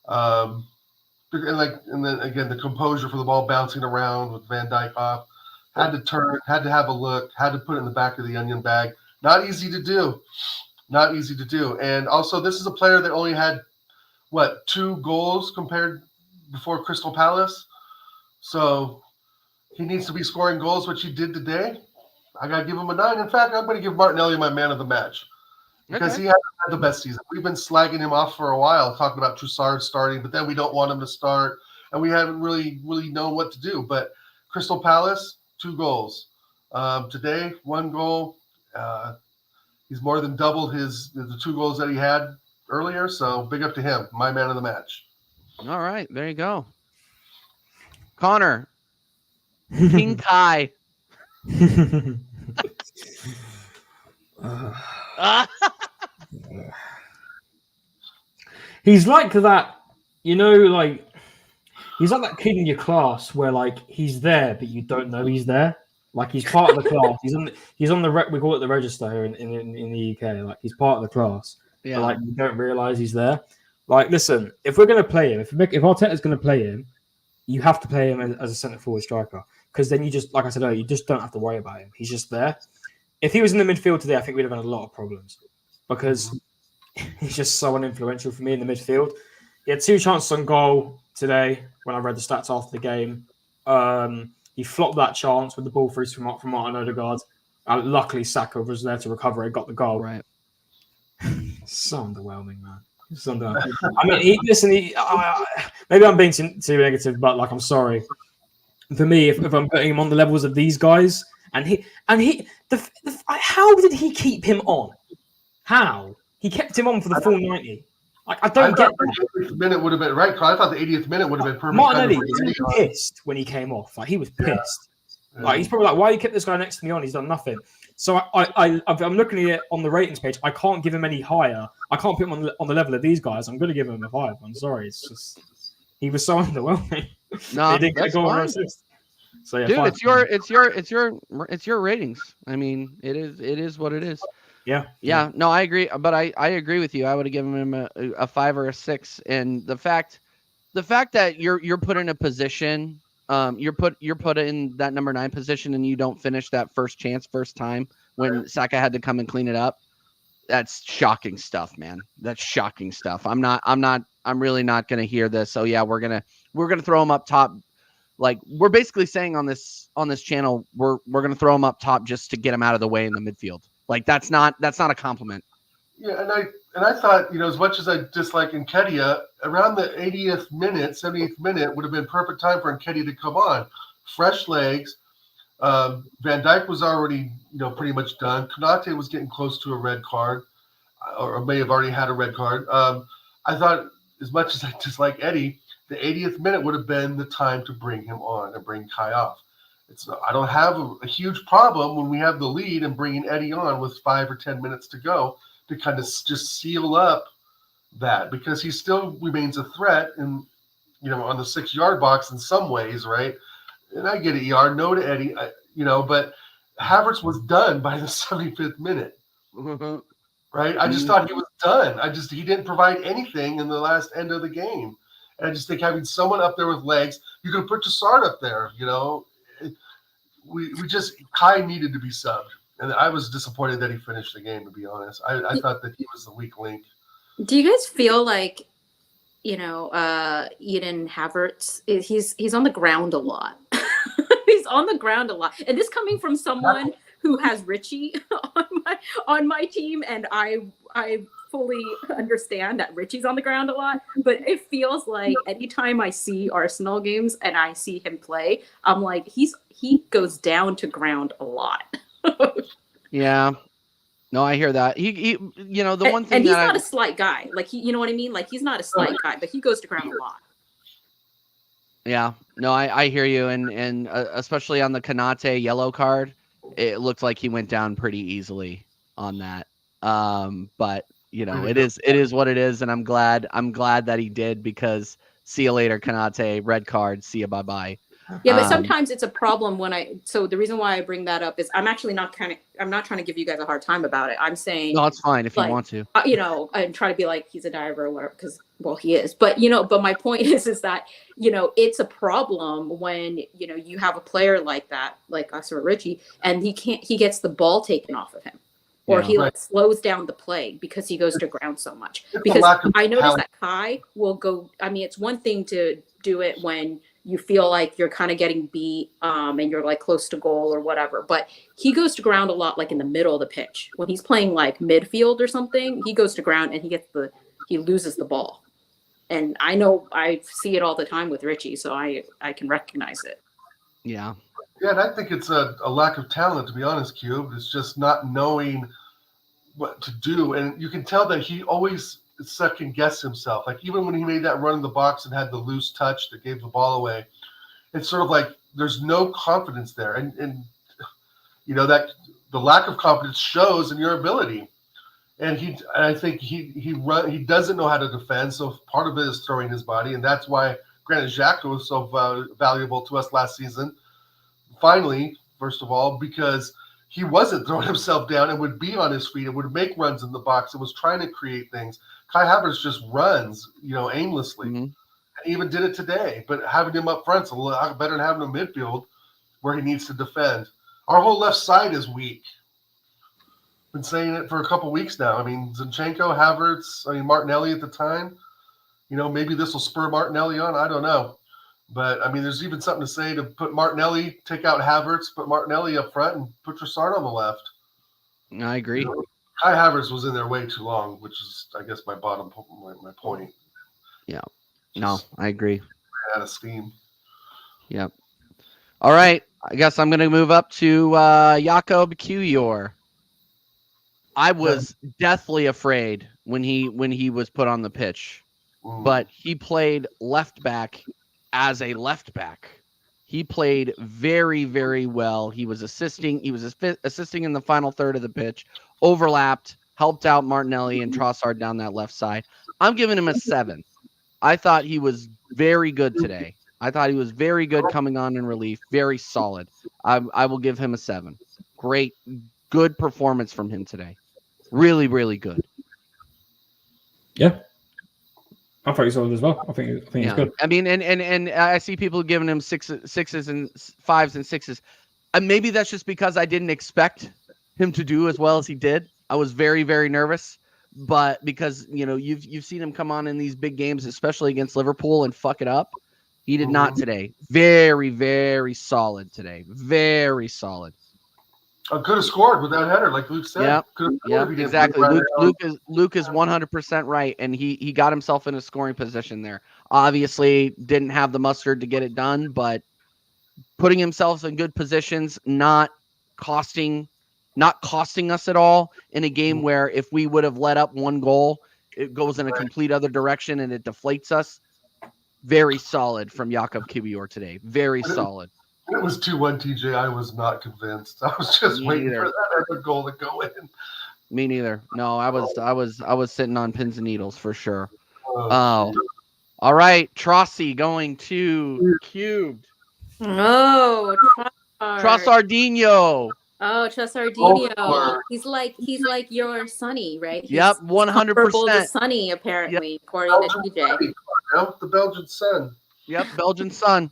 [SPEAKER 4] And then again, the composure for the ball bouncing around with Van Dijk off. Had to turn, had to have a look, had to put it in the back of the onion bag. Not easy to do. And also, this is a player that only had, 2 goals compared before Crystal Palace. So he needs to be scoring goals, which he did today. I got to give him a 9. In fact, I'm going to give Martinelli my man of the match because he hasn't had the best season. We've been slagging him off for a while, talking about Trossard starting, but then we don't want him to start, and we haven't really known what to do. But Crystal Palace, 2 goals. Today, 1 goal. He's more than doubled the 2 goals that he had earlier, so big up to him, my man of the match.
[SPEAKER 1] All right, there you go. Connor. King Kai.
[SPEAKER 3] He's like that, like he's like that kid in your class where like he's there but you don't know he's there. Like he's part of the class. He's on the we call it the register here in the UK. Like he's part of the class, but like you don't realize he's there. Like listen, if we're gonna play him, if Arteta's gonna play him, you have to play him as a centre forward striker because then you just, like I said earlier, you just don't have to worry about him. He's just there. If he was in the midfield today, I think we'd have had a lot of problems because he's just so uninfluential for me in the midfield. He had 2 chances on goal today when I read the stats after the game. He flopped that chance with the ball through from Martin Odegaard. Luckily, Saka was there to recover it, got the goal.
[SPEAKER 1] Right.
[SPEAKER 3] So underwhelming, man. So underwhelming. I mean, maybe I'm being too negative, but like, I'm sorry. For me, if I'm putting him on the levels of these guys, how did he keep him on? How? He kept him on for the full 90. Like, I don't get
[SPEAKER 4] that. The 80th minute would have been right. I thought the 80th minute would have been perfect.
[SPEAKER 3] Martinelli was pissed when he came off. Like, he was pissed. Yeah. Like, he's probably like, "Why you kept this guy next to me on? He's done nothing." So I'm looking at it on the ratings page. I can't give him any higher. I can't put him on the level of these guys. I'm going to give him a 5. I'm sorry. It's just he was so underwhelming.
[SPEAKER 1] No,
[SPEAKER 3] he didn't get a goal or assist. So yeah, dude,
[SPEAKER 1] 5. it's your ratings. I mean, it is what it is. Yeah. No, I agree. But I agree with you. I would have given him a 5 or a 6. And the fact that you're put in a position, you're put in that number 9 position, and you don't finish that first time when Saka had to come and clean it up. That's shocking stuff, man. That's shocking stuff. I'm really not gonna hear this. So yeah, we're gonna throw him up top. Like, we're basically saying on this channel, we're gonna throw him up top just to get him out of the way in the midfield. Like, that's not a compliment.
[SPEAKER 4] Yeah, and I thought, as much as I dislike Nketiah, around the 80th minute, 70th minute would have been perfect time for Nketiah to come on. Fresh legs. Van Dijk was already, pretty much done. Konate was getting close to a red card, or may have already had a red card. I thought, as much as I dislike Eddie, the 80th minute would have been the time to bring him on and bring Kai off. I don't have a huge problem when we have the lead and bringing Eddie on with 5 or 10 minutes to go to kind of just seal up that, because he still remains a threat and on the 6-yard box in some ways, right? And I get it, ER, no to Eddie, but Havertz was done by the 75th minute, right? I just thought he was done. He didn't provide anything in the last end of the game. And I just think having someone up there with legs, you could put Trossard up there, Kai needed to be subbed. And I was disappointed that he finished the game, to be honest. I thought that he was the weak link.
[SPEAKER 2] Do you guys feel like, Eden Havertz, he's on the ground a lot. He's on the ground a lot. And this coming from someone who has Richie on my team, and I fully understand that Richie's on the ground a lot, but it feels like anytime I see Arsenal games and I see him play, I'm like, he goes down to ground a lot.
[SPEAKER 1] Yeah. No, I hear that. He the one thing,
[SPEAKER 2] and he's not a slight guy. Like, you know what I mean? Like, he's not a slight guy, but he goes to ground a lot.
[SPEAKER 1] Yeah. No, I hear you, and especially on the Konate yellow card, it looked like he went down pretty easily on that. But it is what it is, and I'm glad that he did, because see you later, Konate, red card, see you, bye.
[SPEAKER 2] Yeah, but sometimes it's a problem so the reason why I bring that up is I'm actually not I'm not trying to give you guys a hard time about it. I'm saying,
[SPEAKER 1] no, it's fine if you want to,
[SPEAKER 2] and try to be like, he's a diver or whatever, because, well, he is, but my point is that, it's a problem when, you have a player like that, like us or Richie, and he gets the ball taken off of him, or he slows down the play because he goes to ground so much. Because I noticed that Kai will go, it's one thing to do it when you feel like you're kind of getting beat and you're like close to goal or whatever, but he goes to ground a lot, like in the middle of the pitch. When he's playing like midfield or something, he goes to ground and he loses the ball. And I know I see it all the time with Richie, so I can recognize it.
[SPEAKER 1] Yeah.
[SPEAKER 4] Yeah, and I think it's a lack of talent, to be honest, Cube. It's just not knowing what to do. And you can tell that he always second guess himself. Like, even when he made that run in the box and had the loose touch that gave the ball away, it's sort of like there's no confidence there. And that the lack of confidence shows in your ability. And I think he doesn't know how to defend, so part of it is throwing his body, and that's why Granit Xhaka was so valuable to us last season. Finally, first of all, because he wasn't throwing himself down and would be on his feet and would make runs in the box and was trying to create things. Kai Havertz just runs, aimlessly. Mm-hmm. And he even did it today. But having him up front's a lot better than having him midfield where he needs to defend. Our whole left side is weak. Been saying it for a couple weeks now. Zinchenko, Havertz, Martinelli at the time. Maybe this will spur Martinelli on. I don't know. But, there's even something to say to put Martinelli, take out Havertz, put Martinelli up front, and put Trossard on the left.
[SPEAKER 1] I agree.
[SPEAKER 4] Kai Havertz was in there way too long, which is, I guess, my point.
[SPEAKER 1] Yeah. No, I agree.
[SPEAKER 4] Out of steam.
[SPEAKER 1] Yep. All right. I guess I'm going to move up to Jakob Kiwior. I was deathly afraid when he was put on the pitch, but he played left back as a left back. He played very, very well. He was assisting. He was assisting in the final third of the pitch, overlapped, helped out Martinelli and Trossard down that left side. I'm giving him a 7. I thought he was very good today. I thought he was very good coming on in relief, very solid. I will give him a 7. Great, good performance from him today. Really, really good.
[SPEAKER 5] Yeah. I thought he solid as well. I think he's good.
[SPEAKER 1] And I see people giving him 6s and 5s and 6s. Maybe that's just because I didn't expect him to do as well as he did. I was very, very nervous, but because you've seen him come on in these big games, especially against Liverpool, and fuck it up. He did not today. Very, very solid today. Very solid.
[SPEAKER 4] Could have scored with that header, like Luke said.
[SPEAKER 1] Yeah, exactly. Luke is 100% right, and he got himself in a scoring position there. Obviously, didn't have the mustard to get it done, but putting himself in good positions, not costing us at all in a game where if we would have let up one goal, it goes in a complete other direction and it deflates us. Very solid from Jakob Kiwior today. Very solid.
[SPEAKER 4] It was 2-1 TJ. I was not convinced. I was just
[SPEAKER 1] Me
[SPEAKER 4] waiting
[SPEAKER 1] neither.
[SPEAKER 4] for that other goal to go in.
[SPEAKER 1] Me neither. No, I was sitting on pins and needles for sure.
[SPEAKER 4] Oh,
[SPEAKER 1] All right, Trossi going to cubed.
[SPEAKER 2] Oh,
[SPEAKER 1] Trossardinho.
[SPEAKER 2] Oh, Trossardinho.
[SPEAKER 4] Lord.
[SPEAKER 2] He's like your Sonny, right?
[SPEAKER 1] Yep,
[SPEAKER 2] He's
[SPEAKER 1] 100%.
[SPEAKER 2] comparable to Sonny, apparently, according to
[SPEAKER 4] Belgian
[SPEAKER 2] TJ.
[SPEAKER 4] Sun, you know, the Belgian Sun.
[SPEAKER 1] Yep, Belgian Sun.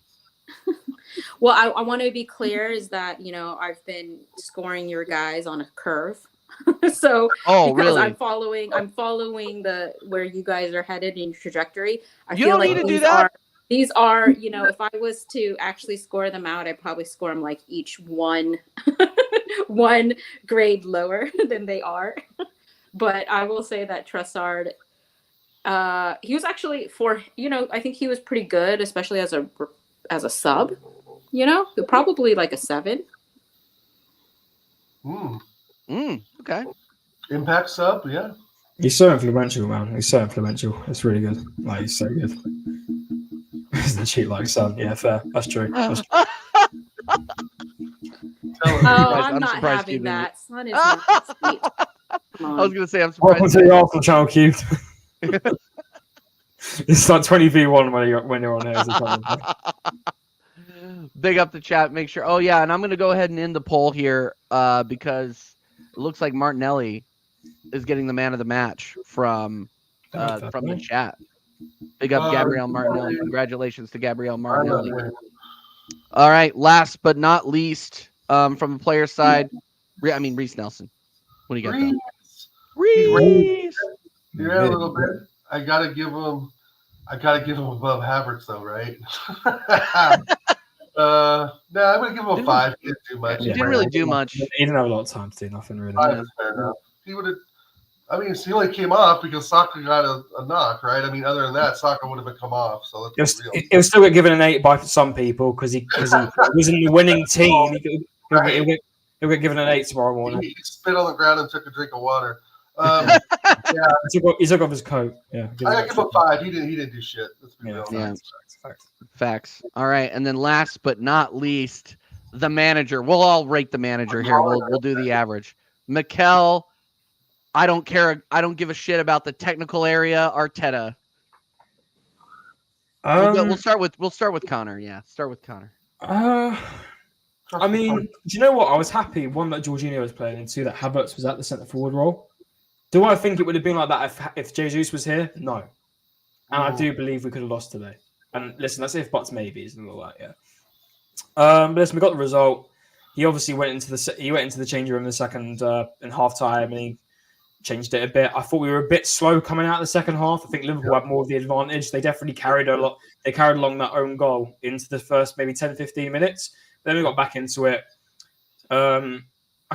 [SPEAKER 2] Well, I want to be clear is that, I've been scoring your guys on a curve. So
[SPEAKER 1] Oh,
[SPEAKER 2] because
[SPEAKER 1] really?
[SPEAKER 2] I'm following the where you guys are headed in your trajectory. I
[SPEAKER 1] You
[SPEAKER 2] feel
[SPEAKER 1] don't
[SPEAKER 2] like
[SPEAKER 1] need to do
[SPEAKER 2] these
[SPEAKER 1] that.
[SPEAKER 2] are, if I was to actually score them out, I'd probably score them like each one grade lower than they are. But I will say that Trossard, he was actually I think he was pretty good, especially as a sub. Probably like a 7.
[SPEAKER 1] Okay.
[SPEAKER 4] Impact sub, yeah.
[SPEAKER 5] He's so influential, man. He's so influential. It's really good. Like, he's so good. He's the cheat like son. Yeah, fair. That's true. That's true.
[SPEAKER 2] Oh,
[SPEAKER 1] I'm
[SPEAKER 2] I'm not
[SPEAKER 1] surprised
[SPEAKER 2] having
[SPEAKER 1] you didn't-
[SPEAKER 2] that. Son is not sweet. Come
[SPEAKER 1] I was
[SPEAKER 2] on.
[SPEAKER 1] gonna say I'm
[SPEAKER 5] Welcome
[SPEAKER 1] surprised.
[SPEAKER 5] to the Arsenal channel cubed. It's like 20v1 when you're on here. As a channel.
[SPEAKER 1] Big up the chat. Make sure. Oh yeah, and I'm gonna go ahead and end the poll here because it looks like Martinelli is getting the man of the match from the chat. Big up Gabrielle Martinelli. Congratulations to Gabrielle Martinelli. All right, last but not least, from the player side, Reese Nelson. What do you got? Reese.
[SPEAKER 4] Yeah, a little bit. I gotta give him above Havertz though, right? No, I'm gonna give him a 5. He didn't do much.
[SPEAKER 1] He didn't really do much.
[SPEAKER 5] He didn't have a lot of time to do nothing really.
[SPEAKER 4] 5 is fair enough. He would have. I mean, he only came off because Saka got a knock, right? I mean, other than that, Saka would have come off. So let's be real.
[SPEAKER 5] It was still get given an 8 by some people because he was in the winning team. He'll get given an 8 tomorrow morning.
[SPEAKER 4] He spit on the ground and took a drink of water.
[SPEAKER 5] He took off his coat. Yeah,
[SPEAKER 4] I gotta give him a 5. He didn't do shit. Let's be real.
[SPEAKER 1] Yeah. Facts. All right, and then last but not least, the manager. We'll all rate the manager here. We'll do the average. Mikel, I don't care. I don't give a shit about the technical area. Arteta. We'll start with Connor. Yeah, start with Connor.
[SPEAKER 5] I mean, do you know what? I was happy, one, that Jorginho was playing, and 2, that Havertz was at the centre forward role. Do I think it would have been like that if Jesus was here? No. And I do believe we could have lost today. And listen, that's if buts maybes and all that, yeah. But listen, we got the result. He obviously went into the changing room in the second in half time, and he changed it a bit. I thought we were a bit slow coming out of the second half. I think Liverpool had more of the advantage. They definitely carried a lot. They carried along that own goal into the first maybe 10, 15 minutes. Then we got back into it. I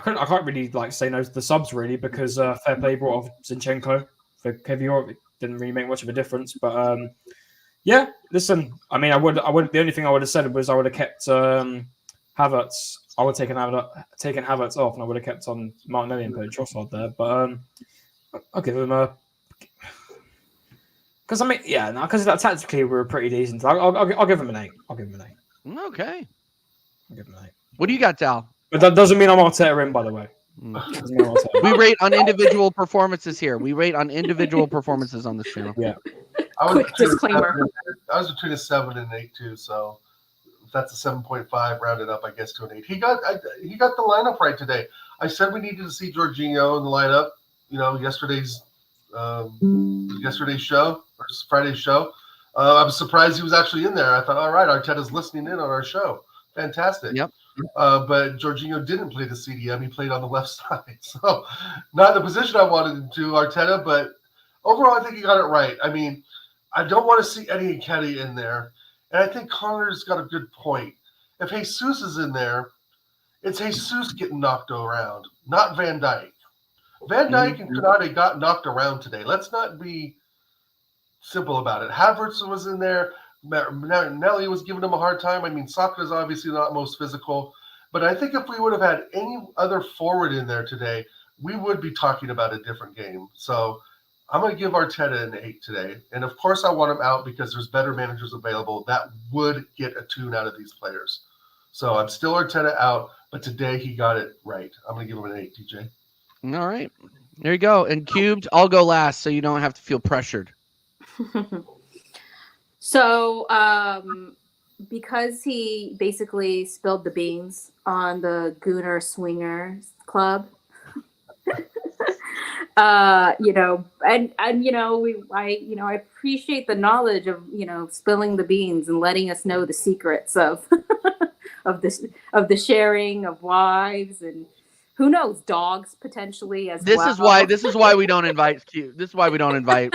[SPEAKER 5] can't really say no to the subs really because fair play brought off Zinchenko for Kevior. It didn't really make much of a difference, but yeah. Listen, I mean, I would. The only thing I would have said was I would have kept Havertz. I would have taken Havertz off, and I would have kept on Martinelli and put Trossard there. But I'll give him a. Because because tactically we were pretty decent. I'll give him an 8.
[SPEAKER 1] Okay.
[SPEAKER 5] I'll give him an 8.
[SPEAKER 1] What do you got, Tal?
[SPEAKER 5] But that doesn't mean I'm Arteta in, by the way.
[SPEAKER 1] We rate on individual performances here. We rate on individual performances on this channel.
[SPEAKER 5] Yeah.
[SPEAKER 2] Quick disclaimer.
[SPEAKER 4] I was between a 7 and an 8 too, so that's a 7.5 rounded up, I guess, to an 8. He got the lineup right today. I said we needed to see Jorginho in the lineup. Yesterday's show or Friday's show. I was surprised he was actually in there. I thought, all right, Arteta's listening in on our show. Fantastic.
[SPEAKER 1] Yep.
[SPEAKER 4] But Jorginho didn't play the CDM. He played on the left side. So not the position I wanted him to, Arteta, but overall, I think he got it right. I mean, I don't want to see Eddie Nketiah in there. And I think Connor's got a good point. If Jesus is in there, it's Jesus getting knocked around, not Van Dijk. Van Dijk and Konate got knocked around today. Let's not be simple about it. Havertz was in there. Nelly was giving him a hard time. I mean, Saka is obviously not most physical. But I think if we would have had any other forward in there today, we would be talking about a different game. So I'm going to give Arteta an 8 today. And, of course, I want him out because there's better managers available that would get a tune out of these players. So I'm still Arteta out, but today he got it right. I'm going to give him an 8, TJ.
[SPEAKER 1] All right. There you go. And Cubed, I'll go last so you don't have to feel pressured.
[SPEAKER 2] So, because he basically spilled the beans on the Gooner Swingers Club, I appreciate the knowledge of, spilling the beans and letting us know the secrets of of the sharing of wives and who knows, dogs potentially as
[SPEAKER 1] This
[SPEAKER 2] well.
[SPEAKER 1] is why we don't invite Cube. This is why we don't invite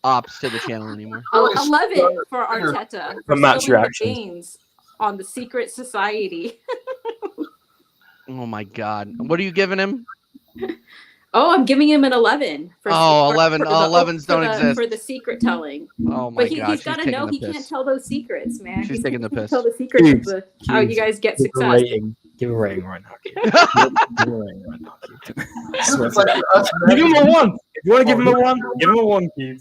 [SPEAKER 1] ops to the channel anymore.
[SPEAKER 2] 11 for Arteta for
[SPEAKER 3] The match
[SPEAKER 2] spilling the
[SPEAKER 3] reactions.
[SPEAKER 2] beans on the secret society.
[SPEAKER 1] Oh my God. What are you giving him?
[SPEAKER 2] Oh, I'm giving him an 11. For,
[SPEAKER 1] Oh,
[SPEAKER 2] for-
[SPEAKER 1] 11.
[SPEAKER 2] for the-
[SPEAKER 1] 11s don't
[SPEAKER 2] for the-
[SPEAKER 1] exist.
[SPEAKER 2] For the secret telling.
[SPEAKER 1] Oh my
[SPEAKER 2] But
[SPEAKER 1] God.
[SPEAKER 2] he's
[SPEAKER 1] She's
[SPEAKER 2] got to
[SPEAKER 1] taking
[SPEAKER 2] know
[SPEAKER 1] the
[SPEAKER 2] he
[SPEAKER 1] piss.
[SPEAKER 2] can't tell those secrets, man.
[SPEAKER 1] She's
[SPEAKER 2] He
[SPEAKER 1] taking the
[SPEAKER 2] can't
[SPEAKER 1] piss.
[SPEAKER 2] tell the secrets
[SPEAKER 3] Cubes,
[SPEAKER 2] of how you guys get
[SPEAKER 3] Give a
[SPEAKER 2] success.
[SPEAKER 3] rating. Give a rating right now. Cube. Give a rating right now. Cube.
[SPEAKER 4] It's like us
[SPEAKER 3] Give him a 1. If you want to give him a 1, give him a 1, Cube.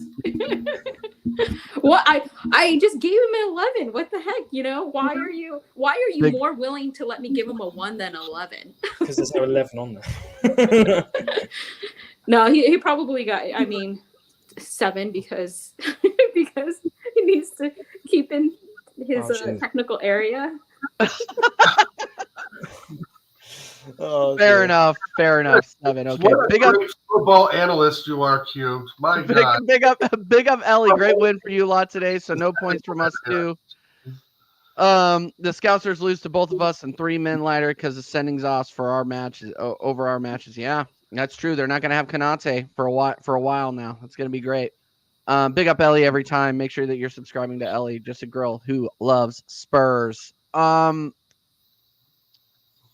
[SPEAKER 2] Well, I just gave him an 11. What the heck? Why are you
[SPEAKER 1] Big-
[SPEAKER 2] more willing to let me give him a 1 than 11?
[SPEAKER 3] Because there's no 11 on there.
[SPEAKER 2] No, he probably got 7 because because he needs to keep in his
[SPEAKER 3] shit.
[SPEAKER 2] technical area.
[SPEAKER 3] Oh,
[SPEAKER 1] Fair
[SPEAKER 3] dear.
[SPEAKER 1] enough. 7. Okay.
[SPEAKER 4] What a
[SPEAKER 1] Big up,
[SPEAKER 4] great football analyst you are, Cubed. My God.
[SPEAKER 1] big up, Ellie. Great win for you lot today. So no points from us too. The Scousers lose to both of us and 3 men lighter because the sendings off for our matches over our matches. Yeah, that's true. They're not going to have Kanate for a while now. It's going to be great. Big up Ellie every time. Make sure that you're subscribing to Ellie, just a girl who loves Spurs.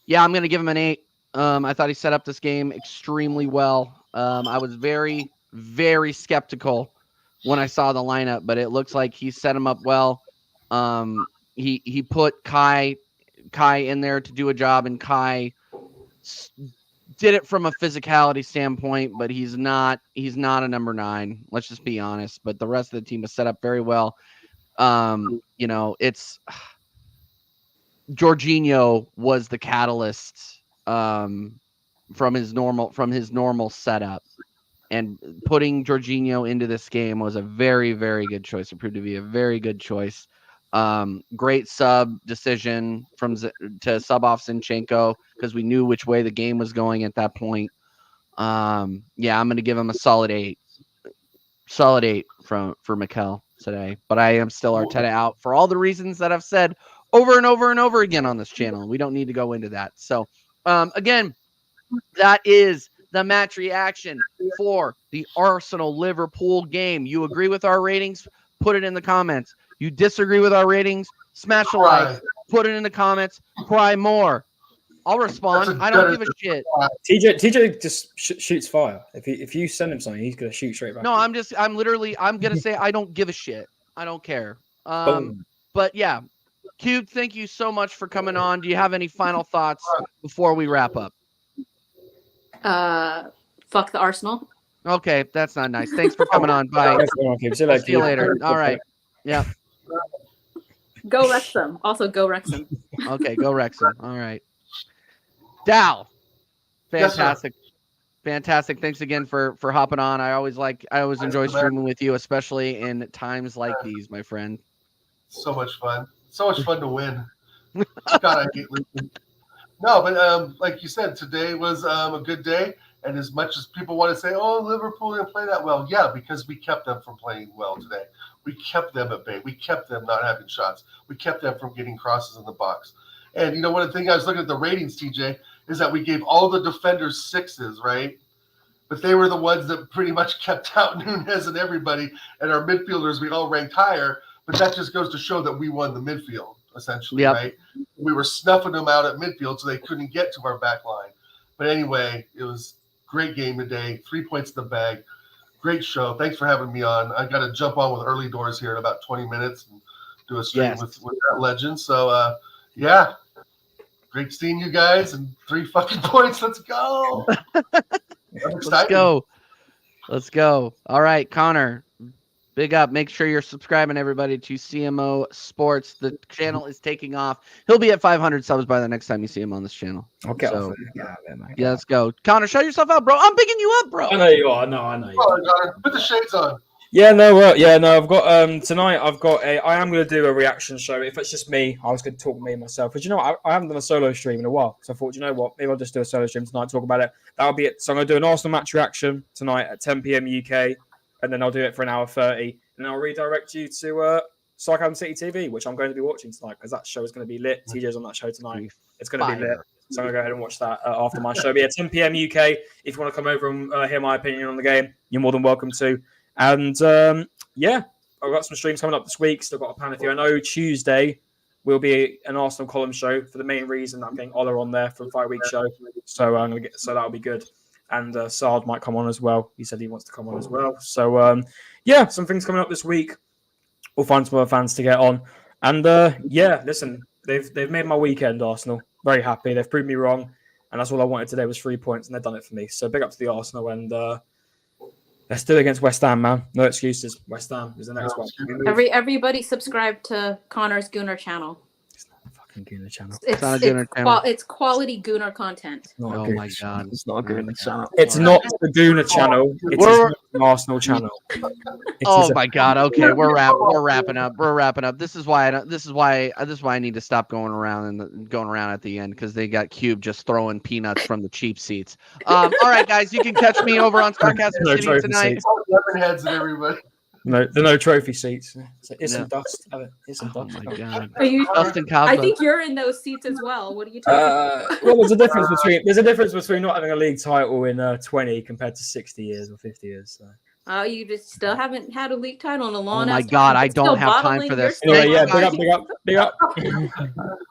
[SPEAKER 1] Yeah, I'm going to give him an 8. I thought he set up this game extremely well. I was very, very skeptical when I saw the lineup, but it looks like he set him up well. He put Kai in there to do a job, and Kai did it from a physicality standpoint, but he's not a number 9. Let's just be honest. But the rest of the team was set up very well. It's Jorginho was the catalyst from his normal setup, and putting Jorginho into this game was a very, very good choice. It proved to be a very good choice. Great sub decision to sub off Zinchenko because we knew which way the game was going at that point. I'm going to give him a solid 8. Solid 8 for Mikel today, but I am still Arteta out for all the reasons that I've said over and over and over again on this channel. We don't need to go into that. So, again, that is the match reaction for the Arsenal-Liverpool game. You agree with our ratings? Put it in the comments. You disagree with our ratings? Smash a like. Put it in the comments. Cry more. I'll respond. I don't give a shit.
[SPEAKER 3] TJ just shoots fire. If you send him something, he's gonna shoot straight back.
[SPEAKER 1] No, I'm gonna say I don't give a shit. I don't care.
[SPEAKER 3] Boom.
[SPEAKER 1] But yeah, Cube, thank you so much for coming on. Do you have any final thoughts before we wrap up?
[SPEAKER 2] Fuck the Arsenal.
[SPEAKER 1] Okay, that's not nice. Thanks for coming on. Bye. See you later. All right. Yeah.
[SPEAKER 2] Go Wrexham. Also, go Wrexham.
[SPEAKER 1] Okay, go Wrexham. All right. Dal. Fantastic.
[SPEAKER 4] Yes,
[SPEAKER 1] fantastic. Thanks again for hopping on. I always enjoy streaming with you, especially in times like these, my friend.
[SPEAKER 4] So much fun. So much fun to win. God, I hate losing. No, but like you said, today was a good day. And as much as people want to say, oh, Liverpool didn't play that well, yeah, because we kept them from playing well today. We kept them at bay. We kept them not having shots. We kept them from getting crosses in the box. And, one of the things I was looking at the ratings, TJ, is that we gave all the defenders 6s, right? But they were the ones that pretty much kept out Nunez and everybody. And our midfielders, we all ranked higher. But that just goes to show that we won the midfield, essentially, right? We were snuffing them out at midfield so they couldn't get to our back line. But anyway, it was a great game today. 3 points in the bag. Great show. Thanks for having me on. I got to jump on with early doors here in about 20 minutes and do a stream with that legend. So, yeah. Great seeing you guys and 3 fucking points. Let's go.
[SPEAKER 1] Let's go. All right, Connor. Big up. Make sure you're subscribing, everybody, to CMO Sports. The channel is taking off. He'll be at 500 subs by the next time you see him on this channel.
[SPEAKER 3] I'll get
[SPEAKER 1] So,
[SPEAKER 3] off it. Get out of there, man.
[SPEAKER 1] Yeah, let's go. Connor, show yourself out, bro. I'm picking you up, bro.
[SPEAKER 3] I know you are. No, I know you
[SPEAKER 4] Come
[SPEAKER 3] are.
[SPEAKER 4] on, Connor, put the shades on.
[SPEAKER 3] Yeah, no, I've got tonight. I am going to do a reaction show. If it's just me, I was going to talk me myself. But you know what? I haven't done a solo stream in a while, so I thought, you know what? Maybe I'll just do a solo stream tonight, talk about it. That'll be it. So I'm going to do an Arsenal match reaction tonight at 10 p.m. UK, and then I'll do it for an hour 30, and then I'll redirect you to Sarcasm City TV, which I'm going to be watching tonight because that show is going to be lit. TJ's on that show tonight. It's going to be lit. So I'm going to go ahead and watch that after my show. But yeah, 10 p.m. UK. If you want to come over and hear my opinion on the game, you're more than welcome to. And yeah, I've got some streams coming up this week. Still got a plan with you. I know Tuesday will be an Arsenal column show for the main reason that I'm getting Ola on there for a 5-week show. So that'll be good. And Sard might come on as well. He said he wants to come on as well. So yeah, some things coming up this week. We'll find some other fans to get on. And yeah, listen, they've made my weekend, Arsenal. Very happy. They've proved me wrong. And that's all I wanted today was 3 points, and they've done it for me. So big up to the Arsenal, and let's do it against West Ham, man. No excuses. West Ham is the next one.
[SPEAKER 2] Everybody subscribe to Connor's Gooner channel.
[SPEAKER 3] It's not a fucking Gooner channel.
[SPEAKER 2] It's quality Gooner content.
[SPEAKER 1] Oh my god.
[SPEAKER 3] It's not a Gooner channel. It's not the Gooner channel. It's an Arsenal channel.
[SPEAKER 1] Oh my god. Okay, we're wrapping up. We're wrapping up. This is why I need to stop going around at the end, because they got Cube just throwing peanuts from the cheap seats. All right, guys, you can catch me over on Sarcasm City tonight.
[SPEAKER 4] Weapon heads and everybody.
[SPEAKER 3] No, the no trophy seats. It's some dust. It's some
[SPEAKER 1] Oh
[SPEAKER 3] dust.
[SPEAKER 1] my god.
[SPEAKER 2] Are you?
[SPEAKER 1] Dustin
[SPEAKER 2] I
[SPEAKER 1] Cosmo.
[SPEAKER 2] think you're in those seats as well. What are you talking about?
[SPEAKER 3] Well, there's a difference between not having a league title in 20 compared to 60 years or 50 years. So.
[SPEAKER 2] You just still haven't had a league title in a long.
[SPEAKER 1] Oh my
[SPEAKER 2] ass
[SPEAKER 1] god,
[SPEAKER 2] time.
[SPEAKER 1] I
[SPEAKER 2] You're still
[SPEAKER 1] don't have time
[SPEAKER 2] bottling
[SPEAKER 1] for
[SPEAKER 2] your
[SPEAKER 1] this.
[SPEAKER 2] stuff.
[SPEAKER 3] Anyway, yeah,
[SPEAKER 1] Thank
[SPEAKER 3] big up.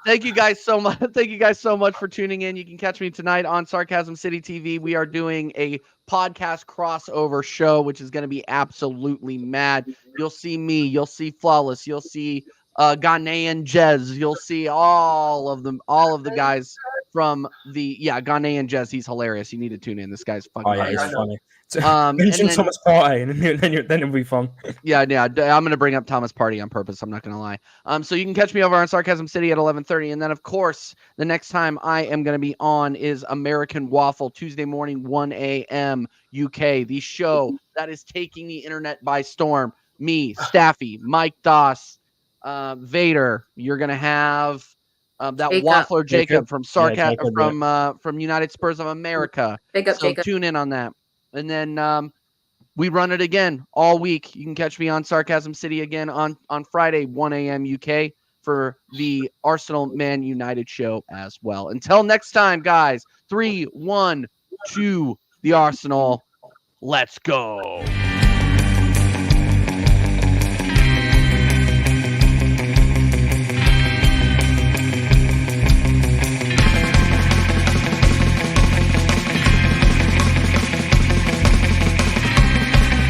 [SPEAKER 1] Thank you guys so much. Thank you guys so much for tuning in. You can catch me tonight on Sarcasm City TV. We are doing a podcast crossover show, which is going to be absolutely mad. You'll see me. You'll see Flawless. You'll see Ghanaian Jez. You'll see all of the guys from the Ghanaian Jez. He's hilarious. You need to tune in. This guy's fucking.
[SPEAKER 3] Oh yeah, he's funny.
[SPEAKER 1] Mention
[SPEAKER 3] Thomas Partey, and then it'll be fun.
[SPEAKER 1] Yeah, I'm gonna bring up Thomas Partey on purpose. I'm not gonna lie. So you can catch me over on Sarcasm City at 11:30, and then of course the next time I am gonna be on is American Waffle, Tuesday morning, 1 a.m. UK. The show that is taking the internet by storm. Me, Staffy, Mike Doss, Vader. You're gonna have that
[SPEAKER 2] Jacob.
[SPEAKER 1] Waffler Jacob from
[SPEAKER 3] Jacob,
[SPEAKER 1] from United Spurs of America.
[SPEAKER 2] Big up,
[SPEAKER 1] So
[SPEAKER 2] Jacob.
[SPEAKER 1] tune in on that. And then we run it again all week. You can catch me on Sarcasm City again on Friday, 1 a.m. UK for the Arsenal Man United show as well. Until next time, guys, 3-1 to the Arsenal. Let's go.